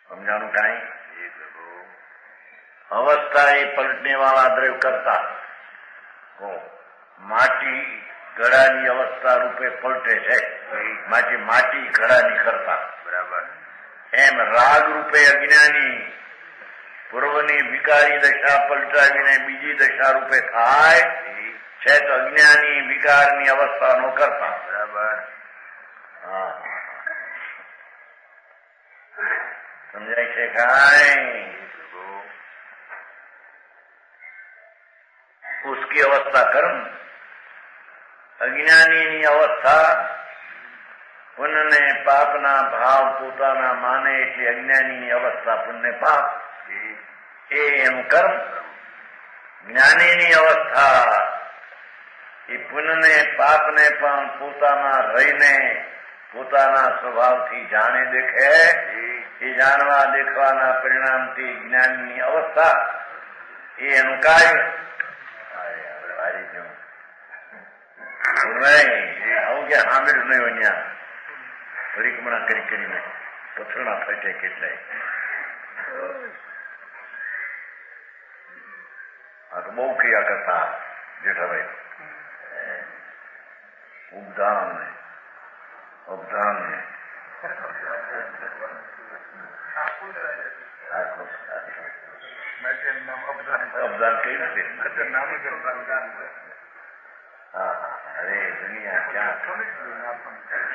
समझाणु काई? अवस्था ये पलटने वाला द्रव्य करता हो। माटी ઘડાની અવસ્થા રૂપે પલટે છે, માટે માટી ઘડાની કરતા। બરાબર એમ રાગ રૂપે અજ્ઞાની પૂર્વની વિકારી દશા પલટાવીને બીજી દશા રૂપે થાય છે તો અજ્ઞાની વિકારની અવસ્થાનો કરતા। બરાબર સમજાય છે કાંઈ? उसकी अवस्था कर्म, અજ્ઞાનીની અવસ્થા પુણ્ય ને પાપના ભાવ પોતાના માને એટલે અજ્ઞાનીની અવસ્થા પુણ્ય પાપ એ એનું કર્મ. જ્ઞાનીની અવસ્થા એ પુણ્ય ને પાપને પણ પોતાના રહીને પોતાના સ્વભાવથી જાણે દેખે. એ જાણવા દેખવાના પરિણામથી જ્ઞાનની અવસ્થા એ એનું કાર્ય. આવું ક્યાં સાંભળ્યું નહીં હોય ત્યાં પરિક્રમણા કરી કરીને પથરણા ફેટે કેટલાય. આ તો બહુ ક્રિયા કરતા જેઠાભાઈ. ઉપધાન ને અબધાન ને અબધાન કઈ રીતે? હા અરે દુનિયા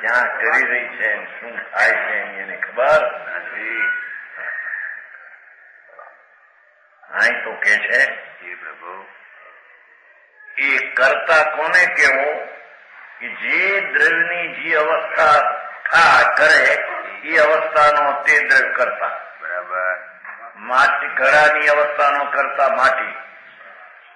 ક્યાં કરી રહી છે શું થાય છે એને ખબર નથી. અહીં તો કે છે પ્રભુ એ કરતા કોને કેવો કે જે દ્રવ્યની જે અવસ્થા કરે એ અવસ્થાનો તે દ્રવ્ય કરતા. બરાબર. માટી ઘડાની અવસ્થાનો કરતા માટી,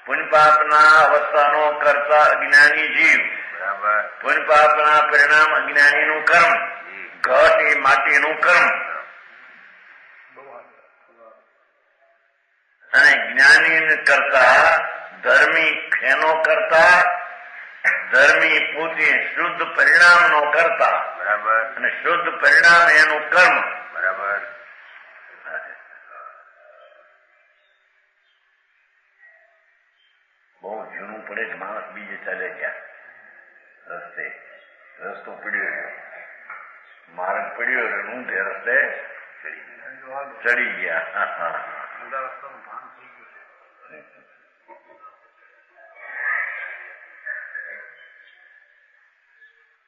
પુણ્યપાપના અવસ્થાનો કરતા અજ્ઞાની જીવ. બરાબર. પુણ્યપાપના પરિણામ અજ્ઞાનીનું કર્મ. ઘટ એ માટીનું કર્મ અને જ્ઞાની કરતા ધર્મી એનો કરતા ધર્મી પોતે શુદ્ધ પરિણામનો કરતા. બરાબર. અને શુદ્ધ પરિણામ એનું કર્મ. બરાબર. બહુ જૂનું પડે કે માણસ બીજે ચાલે ગયા રસ્તો પડ્યો માર્ગ પડ્યો ઊંધે રસ્તે ચડી ગયા.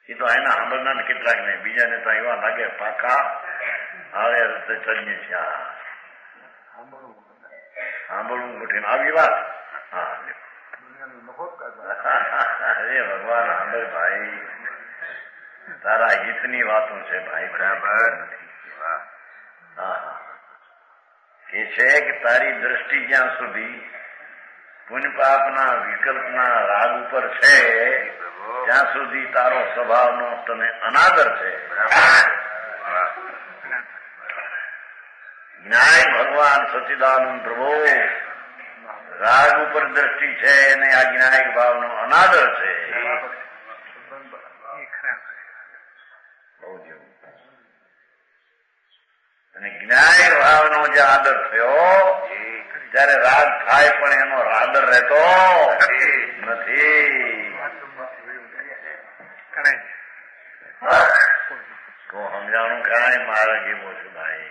એ તો એના સાંભળનાર કેટલાક ને બીજાને તો એવા લાગે પાકા હારે રસ્તે ચડીએ છીએ. સાંભળવું કઠિન આવી વાત. હા અરે ભગવાન સાંભળ ભાઈ, તારા હિતની વાતો છે ભાઈ. બરાબર નથી. હા કે છે કે તારી દ્રષ્ટિ જ્યાં સુધી પુણ્ય પાપના વિકલ્પના રાગ ઉપર છે ત્યાં સુધી તારો સ્વભાવનો તને અનાદર છે. ન્યાય ભગવાન સચ્ચિદાનંદ પ્રભુ રાગ ઉપર દ્રષ્ટિ છે અને આ જ્ઞાયક ભાવનો અનાદર છે. અને જ્ઞાયક ભાવનો જે આદર થયો ત્યારે રાગ થાય પણ એનો આદર રહેતો નથી. તો સમજાણું કાંઈ માર્ગ એવો છે ભાઈ.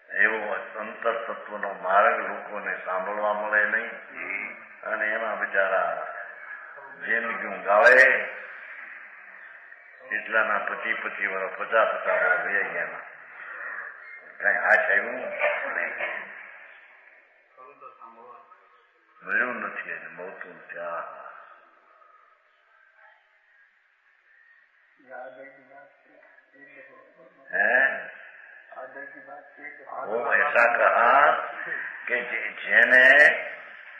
એવો અંતર તત્વનો માર્ગ લોકોને સાંભળવા મળે નહીં અને એમાં બિચારા જિંદગી ગાળે. એટલાના 25 વર્ષ 50 વર્ષ વહી ગયા. કઈ હાથ આવ્યું મળ્યું નથી એને મળતું ત્યાં. वो ऐसा कहा कि જેને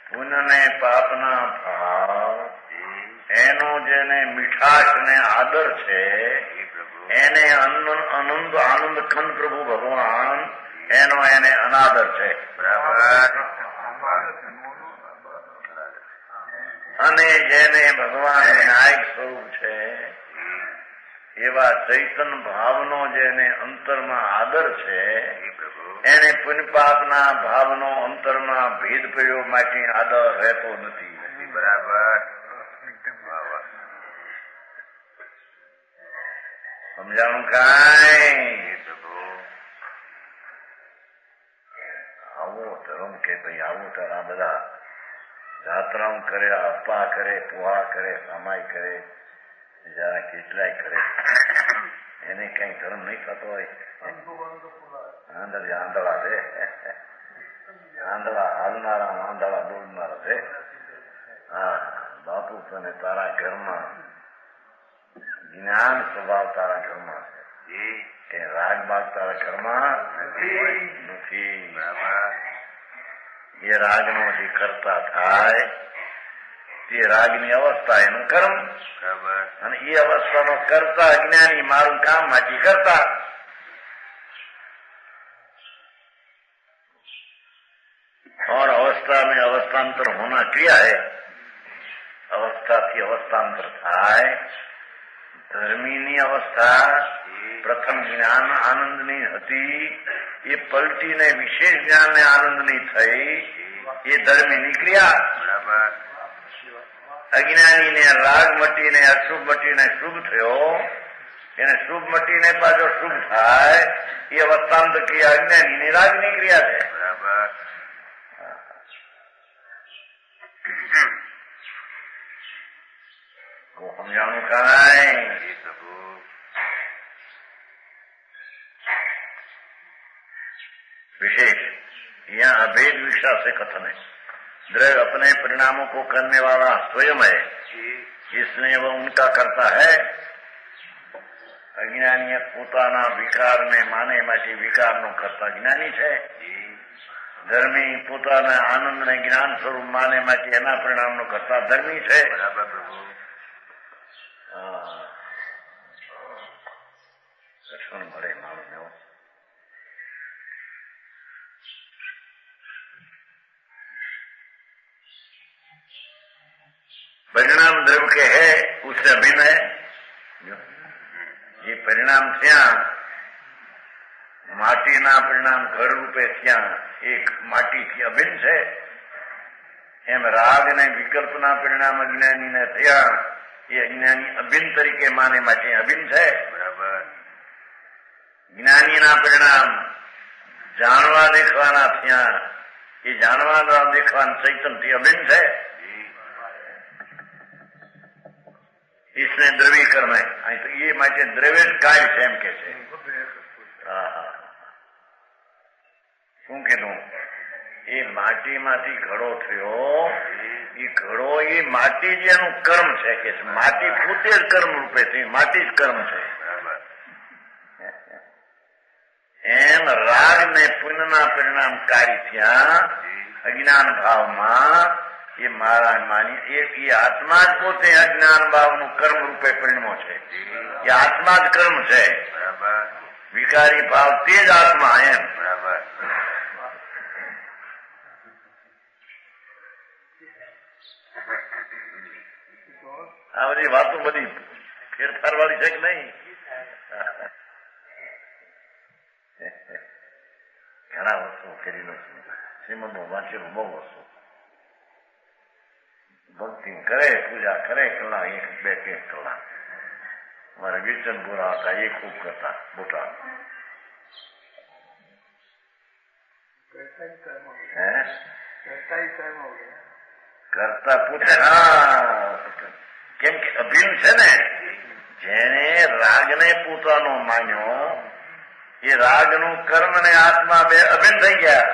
પુણ્ય ને પાપના ભાવ એનો જેને મીઠાશ ને આદર છે એને આનંદ કંદ પ્રભુ ભગવાન એનો એને અનાદર છે. અને જેને ભગવાન વિનાયક સ્વરૂપ છે એવા ચૈતન ભાવનો જેને અંતરમાં આદર છે એને પુણ્ય પાપના ભાવનો અંતરમાં ભેદ પડ્યો માટે આદર રહેતો નથી. બરાબર. સમજાણું કાંઈ? આવો ધર્મ કે ભાઈ આવું તારા બધા જાત્રાઓ કરે, અપ્પા કરે, પોહા કરે, સામાય કરે જરા કેટલાય કરે એને કઈ ધર્મ નહીં થતો હોય. આંધળા છે, આંધળા હાલનારા આંધળા બોલનારા છે. હા બાપુ તને તારા ઘરમાં જ્ઞાન સ્વભાવ તારા ઘરમાં છે કે રાગ બાગ તારા ઘરમાં નથી. એ રાગનો જે કરતા થાય તે રાગની અવસ્થા એનું કર્મ, અને એ અવસ્થાનો કરતા અજ્ઞાની મારું કામ માંથી કરતા. और अवस्था में अवस्थांतर होना क्रिया है. अवस्थाથી અવસ્થાંતર થાય. ધર્મીની અવસ્થા પ્રથમ જ્ઞાન આનંદની હતી, એ પલટીને વિશેષ જ્ઞાનને આનંદની થઈ. એ ધર્મીની ક્રિયા. અજ્ઞાનીને રાગ મટીને અશુભ મટીને શુભ થયો, એને શુભ મટીને પાછો શુભ થાય. એ અવસ્થાંતર ક્રિયા અજ્ઞાનીની રાગની ક્રિયા છે. સમજાણું કરાય. विशेष यहाँ अभेद विषय से कथन है. द्रव्य अपने परिणामों को करने वाला स्वयं है, इसलिए वह उनका करता है. अज्ञानी પોતાના વિકારને માને માટે વિકારનો કરતા જ્ઞાની છે. ધર્મી પોતાના આનંદને જ્ઞાન સ્વરૂપ માને માટે એના પરિણામનો કરતા ધર્મી છે. દર્શન મળે મારું. परिणाम द्रव्य के है उससे अभिन्न है. ये परिणाम ત્યાં માટીના પરિણામ ઘર રૂપે ત્યાં એક માટીથી અભિન્ન છે. એમ રાગ અને વિકલ્પના પરિણામ અજ્ઞાનીને ત્યાં એ અજ્ઞાની અભિન્ન તરીકે માને માટે અભિન્ન છે. બરાબર. જ્ઞાનીના પરિણામ જાણવા દેખવાના ત્યાં એ જાણવા દેખવાના ચૈતનથી અભિન્ન છે. इसने द्रव्य कर्म है. ये માટે દ્રવ્ય કાર્ય છે એમ કે છે. શું કીધું? એ માટીમાંથી ઘડો થયો, એ ઘડો એ માટી જેનું કર્મ છે કે માટી પોતે જ કર્મ રૂપે છે, માટી જ કર્મ છે. એમ રાગ ને પુણ્યના પરિણામકારી થયા અજ્ઞાન ભાવમાં. એ મારા માની એક એ આત્મા જ પોતે અજ્ઞાન ભાવનું કર્મ રૂપે પરિણમો છે. એ આત્મા જ કર્મ છે. વિકારી ભાવ તે જ આત્મા. એમ આ બધી વાતો બધી ફેરફાર વાળી છે કે નહીં? ઘણા વર્ષો કરી લો છું. શ્રીમદમાં વાંચેલું બહુ વર્ષો. ભક્તિ કરે, પૂજા કરે, કલાક એક બે કે કલાક. મારા વિચનપુરા હતા એ ખૂબ કરતા મોટા. કરતા પૂછે. હા, કેમ કે અભિન્ન છે ને. જેને રાગને પોતાનો માન્યો એ રાગનું કર્મ ને આત્મા બે અભિન્ન થઈ ગયા.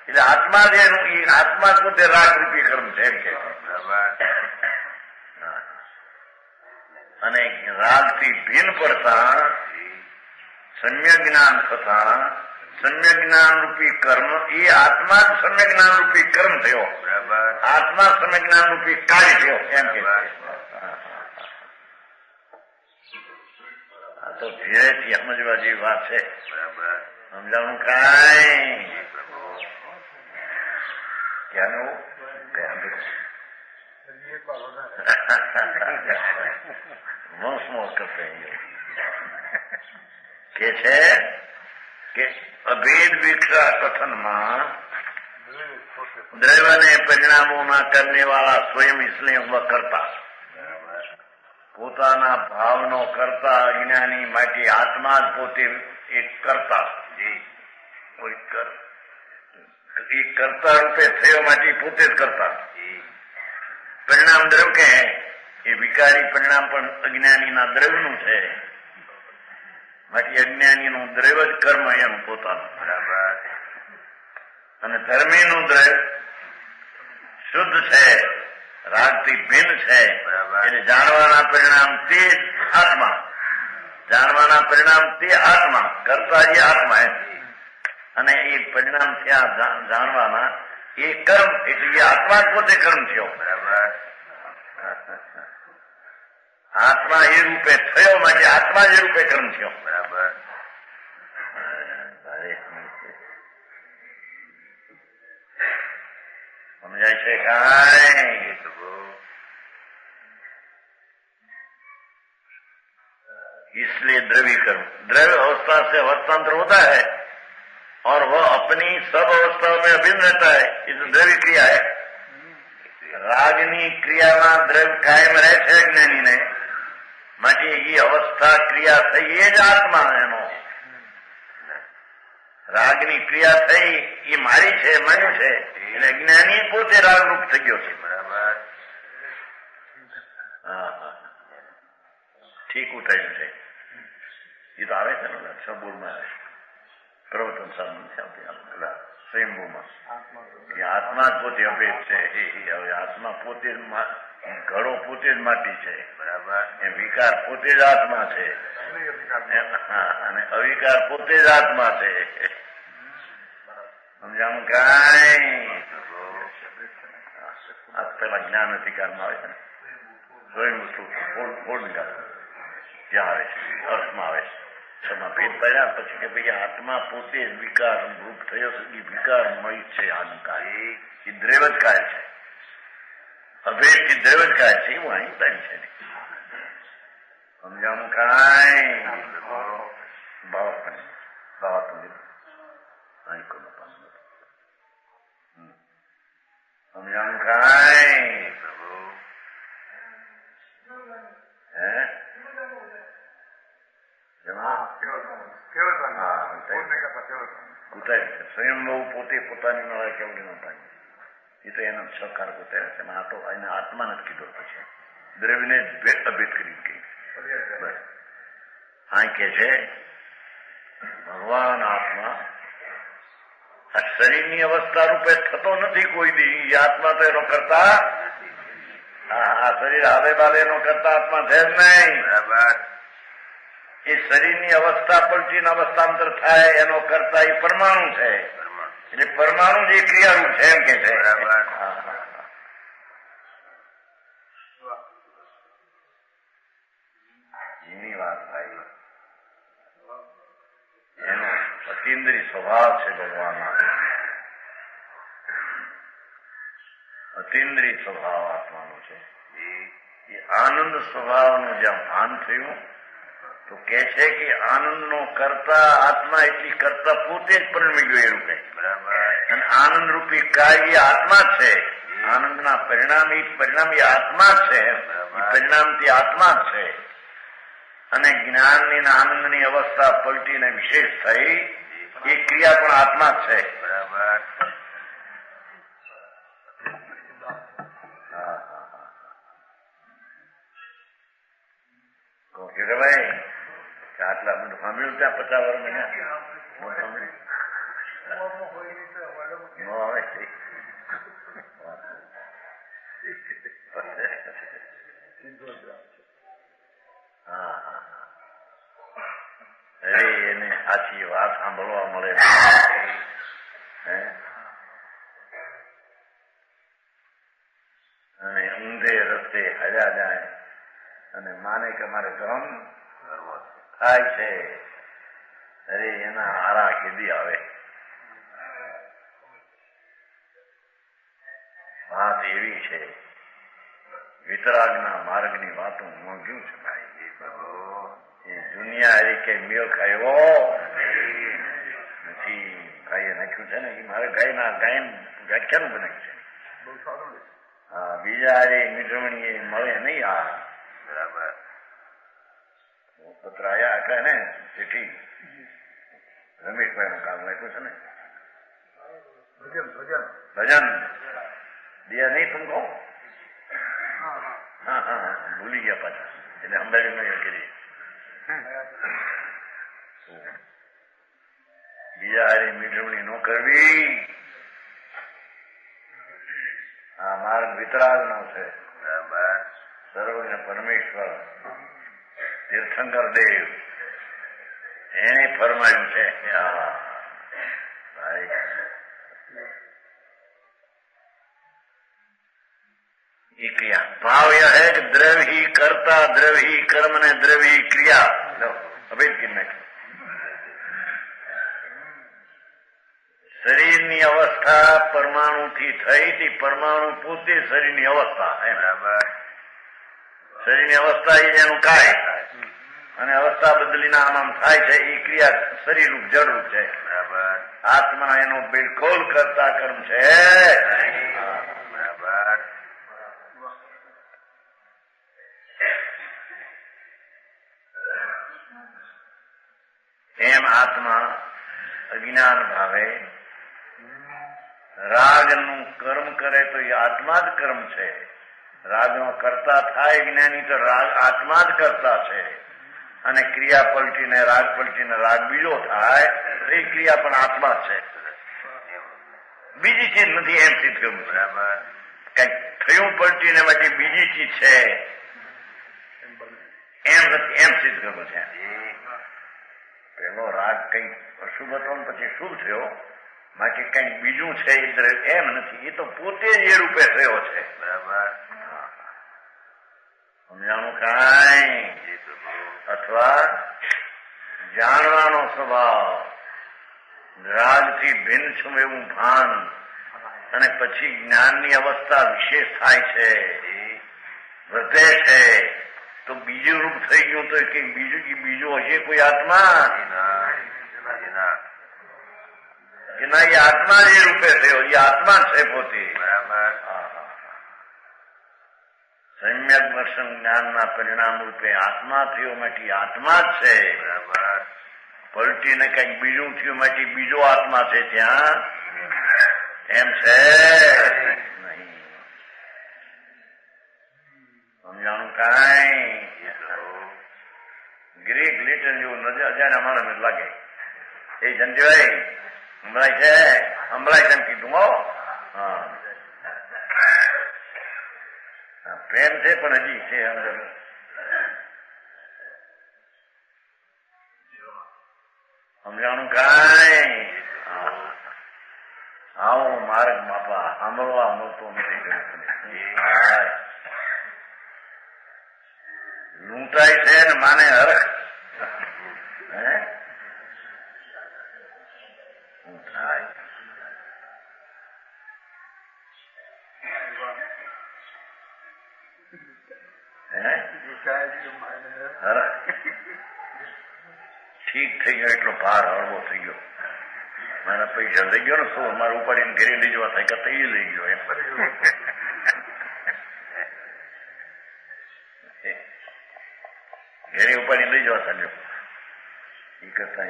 એટલે આત્મા જેનું એ આત્મા પોતે રાગ રૂપી કર્મ છે એમ કે. અને રાગથી ભિન્ન પડતા સમ્યક જ્ઞાન થતા સમ્યક જ્ઞાન રૂપી કર્મ એ આત્મા જ સમ્યક જ્ઞાન રૂપી કર્મ થયો. આત્મા સમ્યક જ્ઞાન રૂપી કાર્ય થયો એમ કે. આ તો ધીરેથી સમજવા જેવી વાત છે. સમજાવવાનું કાંઈ ક્યાંનું મોસ કરતે કે છે કે અભેદ વિક્ષા કથનમાં દ્રવ્ય ને પરિણામોના કરને વાળા સ્વયં इसलिए वह करता. પોતાના ભાવનો કરતા અજ્ઞાની માટે આત્મા જ પોતે એક કરતા. એ કરતા રૂપે થયો માટે પોતે જ કરતા. પરિણામ દ્રવ્ય કે એ વિકારી પરિણામ પણ અજ્ઞાનીના દ્રવ્યનું છે. બાકી અજ્ઞાનીનું દ્રવ્ય જ કર્મ એનું પોતાનું. બરાબર. અને ધર્મીનું દ્રવ્ય શુદ્ધ છે, રાગથી ભિન્ન છે. એટલે જાણવાના પરિણામ તે આત્મા, જાણવાના પરિણામ તે આત્મા, કરતા જે આત્મા એમ. અને એ પરિણામ થયા જાણવાના એ કર્મ, એટલે એ આત્મા જ પોતે કર્મ થયો. બરાબર. આત્મા એ રૂપે થયો માટે આત્મા જ રૂપે કર્મ થયો. બરાબર. સમજાય છે કાંઈ? इसलिए द्रवीकरण, द्रव्य अवस्था से अवस्थांतर होता है और वह अपनी सब अवस्थाओं में अभिन्न रहता है. ये तो द्रव्य क्रिया है. रागनी क्रियाમાં દ્રવ્ય કાયમ રહે છે અજ્ઞાનીને માટે એ અવસ્થા ક્રિયા થઈ એ જ આત્મા એનો. રાગની ક્રિયા થઈ એ મારી છે, માન્યું છે, એટલે અજ્ઞાની પોતે રાગરૂપ થઈ ગયો છે. બરાબર. હા, ઠીક ઉઠાયું છે. એ તો આવે છે ને સબૂરમાં આવે પ્રવર્તન સામે સ્વયંભૂમાં એ આત્મા જ પોતે અભેદ છે. હવે આત્મા પોતે જ ઘડો પોતે જ માટી છે. બરાબર. એ વિકાર પોતે જ આત્મા છે અને અવિકાર પોતે જ આત્મા છે. સમજાવું કાંઈ? આ પેલા જ્ઞાન અધિકારમાં આવે છે ને સ્વયં પૂર્ણ ત્યાં આવે છે, અર્થમાં આવે છે. એમાં ભેદ પડ્યા પછી કે ભાઈ આત્મા પોતે જ વિકાર રૂપ થયો છે. એ વિકારમય છે. અહંકાર એ દ્રવ્ય જ કાય છે. અભેદથી દ્રવ્ય જ કાય છે. એવું અહીં છે. સમજાવું કાંઈ? સમજાવું કાંઈ? હે સ્વયંભવ પોતે પોતાની નળાય કેવડી ન પામી. એ તો એનો સહકાર પોતે છે. આ તો એને આત્મા નથી કીધો. પછી દ્રવ્યને અભેદ કરી ગઈ. આ કે છે ભગવાન આત્મા આ શરીરની અવસ્થા રૂપે થતો નથી કોઈ દી. એ આત્મા તો એનો કરતા, આ શરીર હાલે બાલે એનો કરતા આત્મા છે જ નહીં. બરાબર. એ શરીરની અવસ્થા પલટીને અવસ્થાંતર થાય એનો કરતા એ પરમાણુ છે. એટલે પરમાણુ જે ક્રિયારૂપ છે એમ કે છે. એની વાત ભાઈ એનો અતિન્દ્રિય સ્વભાવ છે. ભગવાન અતિન્દ્રિય સ્વભાવ આત્માનો છે. એ આનંદ સ્વભાવનું જ્યાં ભાન થયું તો કે છે કે આનંદનો કરતા આત્મા એટલી કરતા પોતે જ પરિણમી ગયો એવું કહે. બરાબર. અને આનંદ રૂપી કાર્ય આત્મા છે. આનંદના પરિણામ એ આત્મા છે. એ પરિણામથી આત્મા છે. અને જ્ઞાનની આનંદની અવસ્થા પલટીને વિશેષ થઈ એ ક્રિયા પણ આત્મા છે. બરાબર. કે ભાઈ આટલા બધું સાંભળ્યું ત્યાં 50 વર્ષ મહિના અરે એને આછી વાત સાંભળવા મળે. અને ઊંધે રસ્તે હર્યા જાય અને માને કે મારે ધર્મ થાય છે. અરે એના હારા કેદી આવે. વાત એવી છે. વિતરાગના માર્ગની વાતો મોંઘ્યું છે ભાઈ. એ દુનિયા હારી કઈ મેળ ખાયો નથી. ગાયે નાખ્યું છે ને એ મારે ગાયના વ્યાખ્યાન બનાવ્યું છે. હા, બીજા હારી મીઠવણી મળે નહીં. આ બરાબર. પત્ર આયા એટલે ને ચીઠી રમેશભાઈ નું કામ નાખ્યું છે ને. ભજન દિયા નહીં તુમકો ભૂલી ગયા પાછા એટલે અંબાડી નગર કરી બીજા હારી મીઠવણી ન કરવી. આ માર્ગ વિતરાગ નો છે. સર્વજ્ઞ પરમેશ્વર તીર્થંકર દેવ એને ફરમાયું છે. क्रिया भाव यह है कि द्रव्य ही कर्ता, द्रव्य ही कर्म ने द्रव्य ही क्रिया. અભેદ કિન્ને શરીરની અવસ્થા પરમાણુથી થઈ હતી. પરમાણુ પોતે શરીરની અવસ્થા. શરીરની અવસ્થા એ જેનું કાય અને અવસ્થા બદલીને આમ થાય છે એ ક્રિયા શરીરરૂપ જડરૂપ છે. આત્મા એનો બિલકુલ કરતા કર્મ છે. એમ આત્મા અજ્ઞાન ભાવે રાગનું કર્મ કરે તો એ આત્મા જ કર્મ છે. રાગનો કરતા થાય જ્ઞાની તો રાગ આત્મા જ કરતા છે. અને ક્રિયા પલટીને રાગ બીજો થાય તો એ ક્રિયા પણ આત્મા જ છે. બીજી ચીજ નથી એમ સિદ્ધ કરવું છે. કઈક થયું પલટીને પછી બીજી ચીજ છે એમ નથી એમ સિદ્ધ કરવું છે. પેલો રાગ કઈક અશુભ હતો ને પછી શુભ થયો બાકી કઈક બીજું છે એમ નથી. એ તો પોતે જ એ રૂપે થયો છે. બરાબર સમજાણું કાંઈ? અથવા જાણવાનો સ્વભાવ રાગથી ભિન્ન છું એવું ભાન અને પછી જ્ઞાનની અવસ્થા વિશેષ થાય છે વધે છે તો બીજું રૂપ થઈ ગયું તો કઈ બીજું હશે કોઈ આત્મા કે ના? એ આત્મા જે રૂપે થયો એ આત્મા છે પોતે. બરાબર સમ્યક દર્શન જ્ઞાનના પરિણામ રૂપે આત્મા થયો માટે આત્મા જ છે. બરાબર પલટીને કઈક બીજું થયું માટે બીજો આત્મા છે ત્યાં એમ છે નહીં. સમજાણું કાંઈ? ગ્રીક લિટન જેવું નજર અજાણ અમારા ને લાગે. એ જનજીભાઈ હમણાં છે હમણાં તેમ કીધું હો. હા પ્રેમ છે પણ હજી છે અંદર. સમજાણું કાંઈ? આવો માર્ગ માપા સાંભળવા મળતો નથી. લૂંટાય છે ને માને હરખ. ઠીક થઈ ગયો એટલો ભાર હળવો થઈ ગયો. મારા પૈસા લઈ ગયો ને શું અમારે ઉપાડીને ઘરે લઈ જવા થાય કે એ લઈ ગયો એમ. ઘરે ઉપાડી લઈ જવા થાય એ કરતા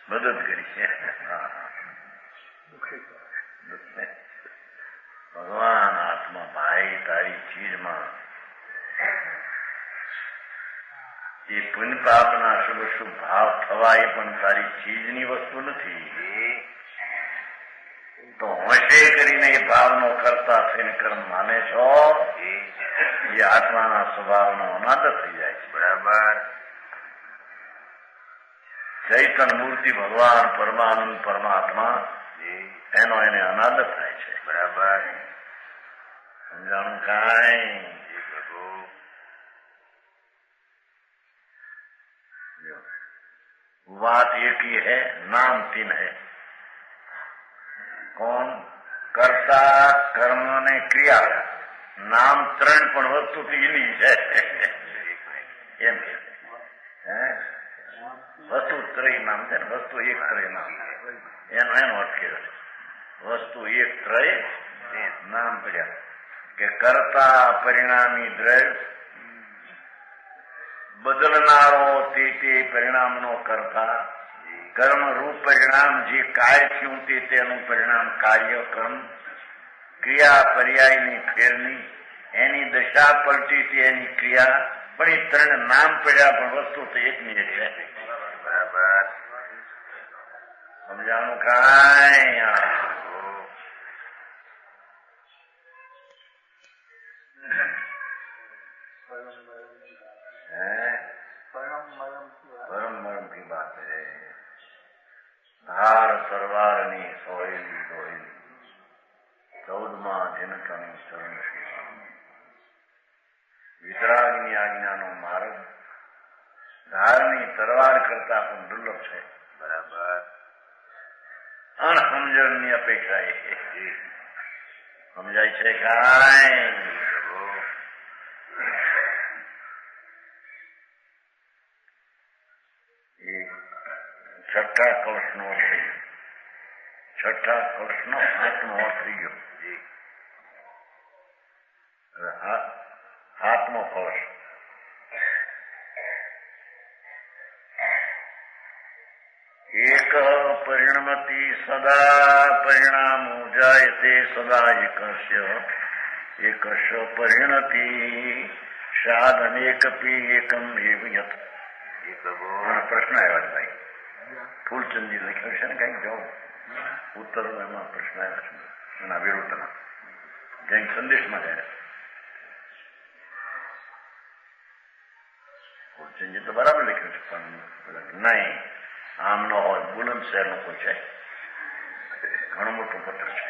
મદદ કરી. ભગવાન આત્મા ભાઈ તારી ચીજમાં એ પુણ્ય પાપના શુભ શુભ ભાવ થવા એ પણ તારી ચીજની વસ્તુ નથી. તો હોશે કરીને એ ભાવનો કરતા થઈને કર્મ માને છો એ આત્માના સ્વભાવનો અનાદર થઈ જાય છે. બરાબર ચૈતન મૂર્તિ ભગવાન પરમાનંદ પરમાત્મા એનો એને અનાદર થાય છે. બરાબર સમજાણું કાંઈ? बात एक ही है, नाम तीन है. कौन? कर्ता, कर्म ने क्रिया. नाम ત્રણ પણ વસ્તુ એની છે એમ કે વસ્તુ ત્રય નામ છે ને. વસ્તુ એક ત્રય નામ એનો અર્થ કેવો? વસ્તુ એક ત્રય નામ પડ્યા કે કર્તા પરિણામી દ્રવ્ય બદલનારો તે પરિણામનો કરતા કર્મ રૂપ પરિણામ જે કાય થયું તેનું પરિણામ કાર્ય કર્મ ક્રિયા પર્યાયની ફેરની દિશા પલટી હતી એની ક્રિયા, પણ એ ત્રણ નામ પડ્યા પણ વસ્તુ તો એકની એક છે. બરાબર. સમજાણું કાંઈ? પરમ મરમ की बात है. ધાર સરવારની સોયલી દોયલી 14માં જનકણી ચરણ શ્રી વિતરાગની આજ્ઞાનો માર્ગ ધારની તરવાર કરતા પણ દુર્લભ છે. બરાબર. અણસમજણની અપેક્ષા એ સમજાય છે કાંઈ? છઠ્ઠા કળશનો થઈ ગયો. છઠ્ઠા કળશનો 8મો થઈ ગયો. 7મો કળશ. એક પરિણમતી સદા પરિણામો જાયતે સદા એકસ્ય એકસ્ય પરિણતિ સાધનેકપી એકમ એવ યત. પ્રશ્ન આવ્યા છે ભાઈ, ફૂલચંદજી લખ્યું છે ને કઈક જવાબ ઉત્તર એમાં પ્રશ્ન આવ્યા છે એના વિરુદ્ધના જૈન સંદેશમાં ગયા. ફૂલચંદજી તો બરાબર લખ્યું છે પણ નહીં, આમ ન હોય. બુલંદ શહેરનો કોઈ છે, ઘણું મોટું પત્ર છે.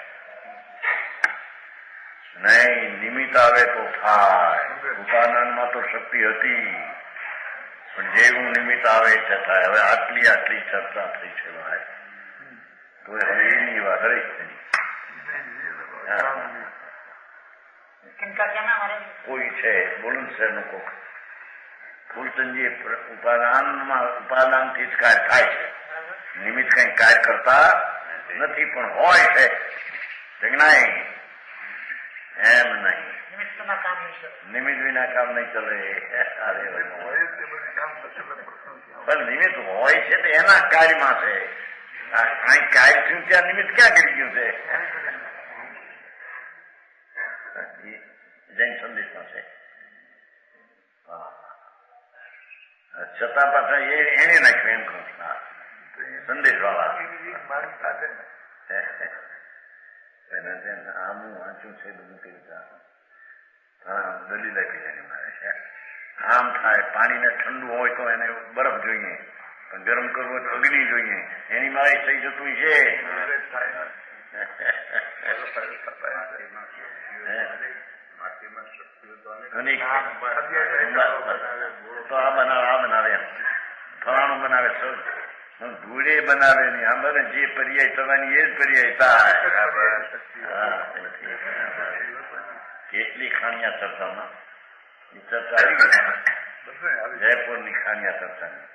નહીં, નિમિત્ત આવે તો થાય. ઉપાદાનમાં તો શક્તિ હતી પણ જેવું નિમિત્ત આવે છે થાય. હવે આટલી ચર્ચા થઈ છે ભાઈ, તો હવે એની વાત રહી કોઈ છે બુલંદ શહેરનું કોક. ફૂલચંદજી ઉપાદાનથી જ કાર્ય થાય છે, નિમિત્ત કઈ કાર્ય કરતા નથી. પણ હોય છે નહીં, એમ નહીં. નિમિત્ત વિના કામ નહીં ચલે. પણ નિમિત્ત હોય છે તો એના કાર્યમાં છે. અહીં કાર્ય થયું ત્યાં નિમિત્ત ક્યાં કરી ગયું છે? જૈન સંદેશમાં છે. છતાં પાછા એને નાખ્યું એમ કહું સંદેશ વાળા. આમું વાંચ્યું છે બધું કઈ રીતે દલીલ આપી જાય મારે. આમ થાય, પાણીને ઠંડુ હોય તો એને બરફ જોઈએ, પણ ગરમ કરવું હોય તો અગ્નિ જોઈએ. એની મારે થઈ જતું છે. તો આ બનાવે એમ ફલાણું બનાવે, ધૂળે બનાવે નહીં. આમ બને જે પર્યાય થવાની એ જ પર્યાય થાય. કેટલી ખાણિયા ચર્ચામાં ચર્ચા આવી ગઈ. જયપુરની ખાણિયા ચર્ચાની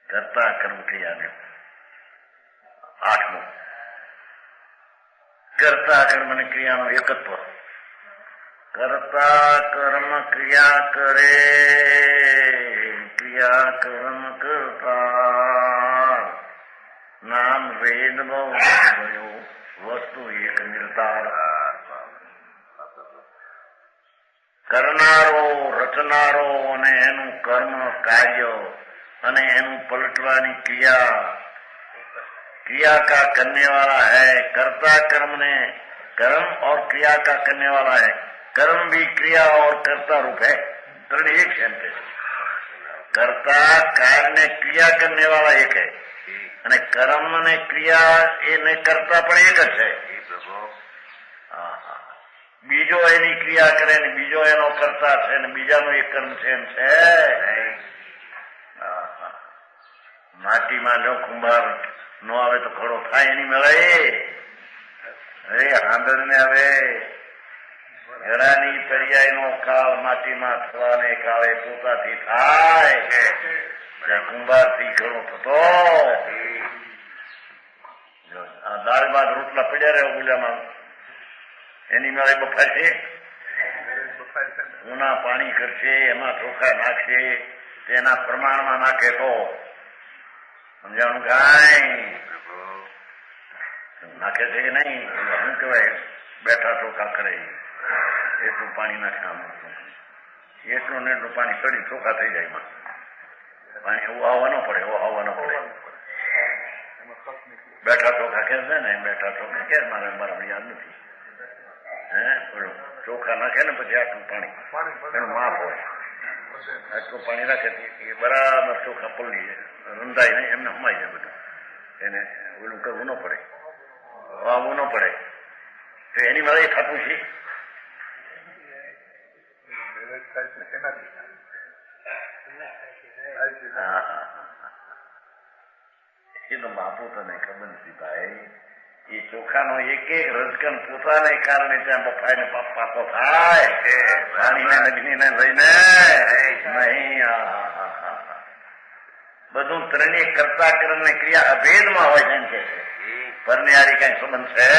કરતા કર્મ ક્રિયાને 8મો કરતા કર્મ અને ક્રિયાનો એકત્વ. કરતા કર્મ ક્રિયા કરે, ક્રિયા કર્મ કરતા. નામ વેદ ગયો વસ્તુ એક નિર્ધાર. કરનારો, રચનારો અને એનું કર્મ કાર્ય અને એનું પલટવાની ક્રિયા, क्रिया का करने वाला है. कर्ता कर्म ने कर्म और क्रिया का करने वाला है. कर्म भी क्रिया और कर्ता रूप है. ત્રણ એક છે. કર્તા કાર્ય ને ક્રિયા કરને વાળા એક है અને કર્મ ને ક્રિયા એને કરતા પણ એક જ છે. બીજો એની ક્રિયા કરે ને બીજો એનો કર્તા છે ને બીજાનો એક કર્મ છે એમ છે. માટીમાં જો કુંભાર નો આવે તો ખડો થાય એની મળે. અરે આંદર ને હવે ઘરાની તરિયાઈ નો કાળ માટીમાં થવાને કાળે પોતાથી થાય. કુંભાર થી ઘણો થતો. આ દાળ બાદ રોટલા પડ્યા રહે ગુલામાં એની મળે બફાશે. ઉના પાણી કરશે, એમાં ચોખા નાખશે, તેના પ્રમાણમાં નાખે તો સમજાણું કાંઈ. નાખે છે કે નહીં? શું કહેવાય? બેઠા ચોખા કરે એટલું પાણી નાખે આમાં, એટલું ને એટલું પાણી ચડી ચોખા થઈ જાય એમાં. પાણી એવું આવવા ન પડે, એવું આવવા ન પડે. બેઠા ચોખા કે છે ને, બેઠા ચોખા કે મારે બરાબર યાદ નથી. ચોખા નાખે ને પછી આટલું પાણી એનું માપ હોય, આટલું પાણી રાખે એ બરાબર ચોખા પલળી રંધાય નહીં, એમને હમાય છે બધું. એને ઓલું કરવું ન પડે, વાવવું ન પડે. તો એની મારે એ થતું છે. એ તો બાપુ તને ખબર નથી ભાઈ. એ ચોખાનો એક એક રજકણ પોતાને કારણે ત્યાં બફાય ને પાકો થાય પાણીને અગ્નિને લઈને નહીં. બધું ત્રણેય કરતા કરને ક્રિયા અભેદમાં હોય છે. પરને હારી કઈ સંબંધ છે?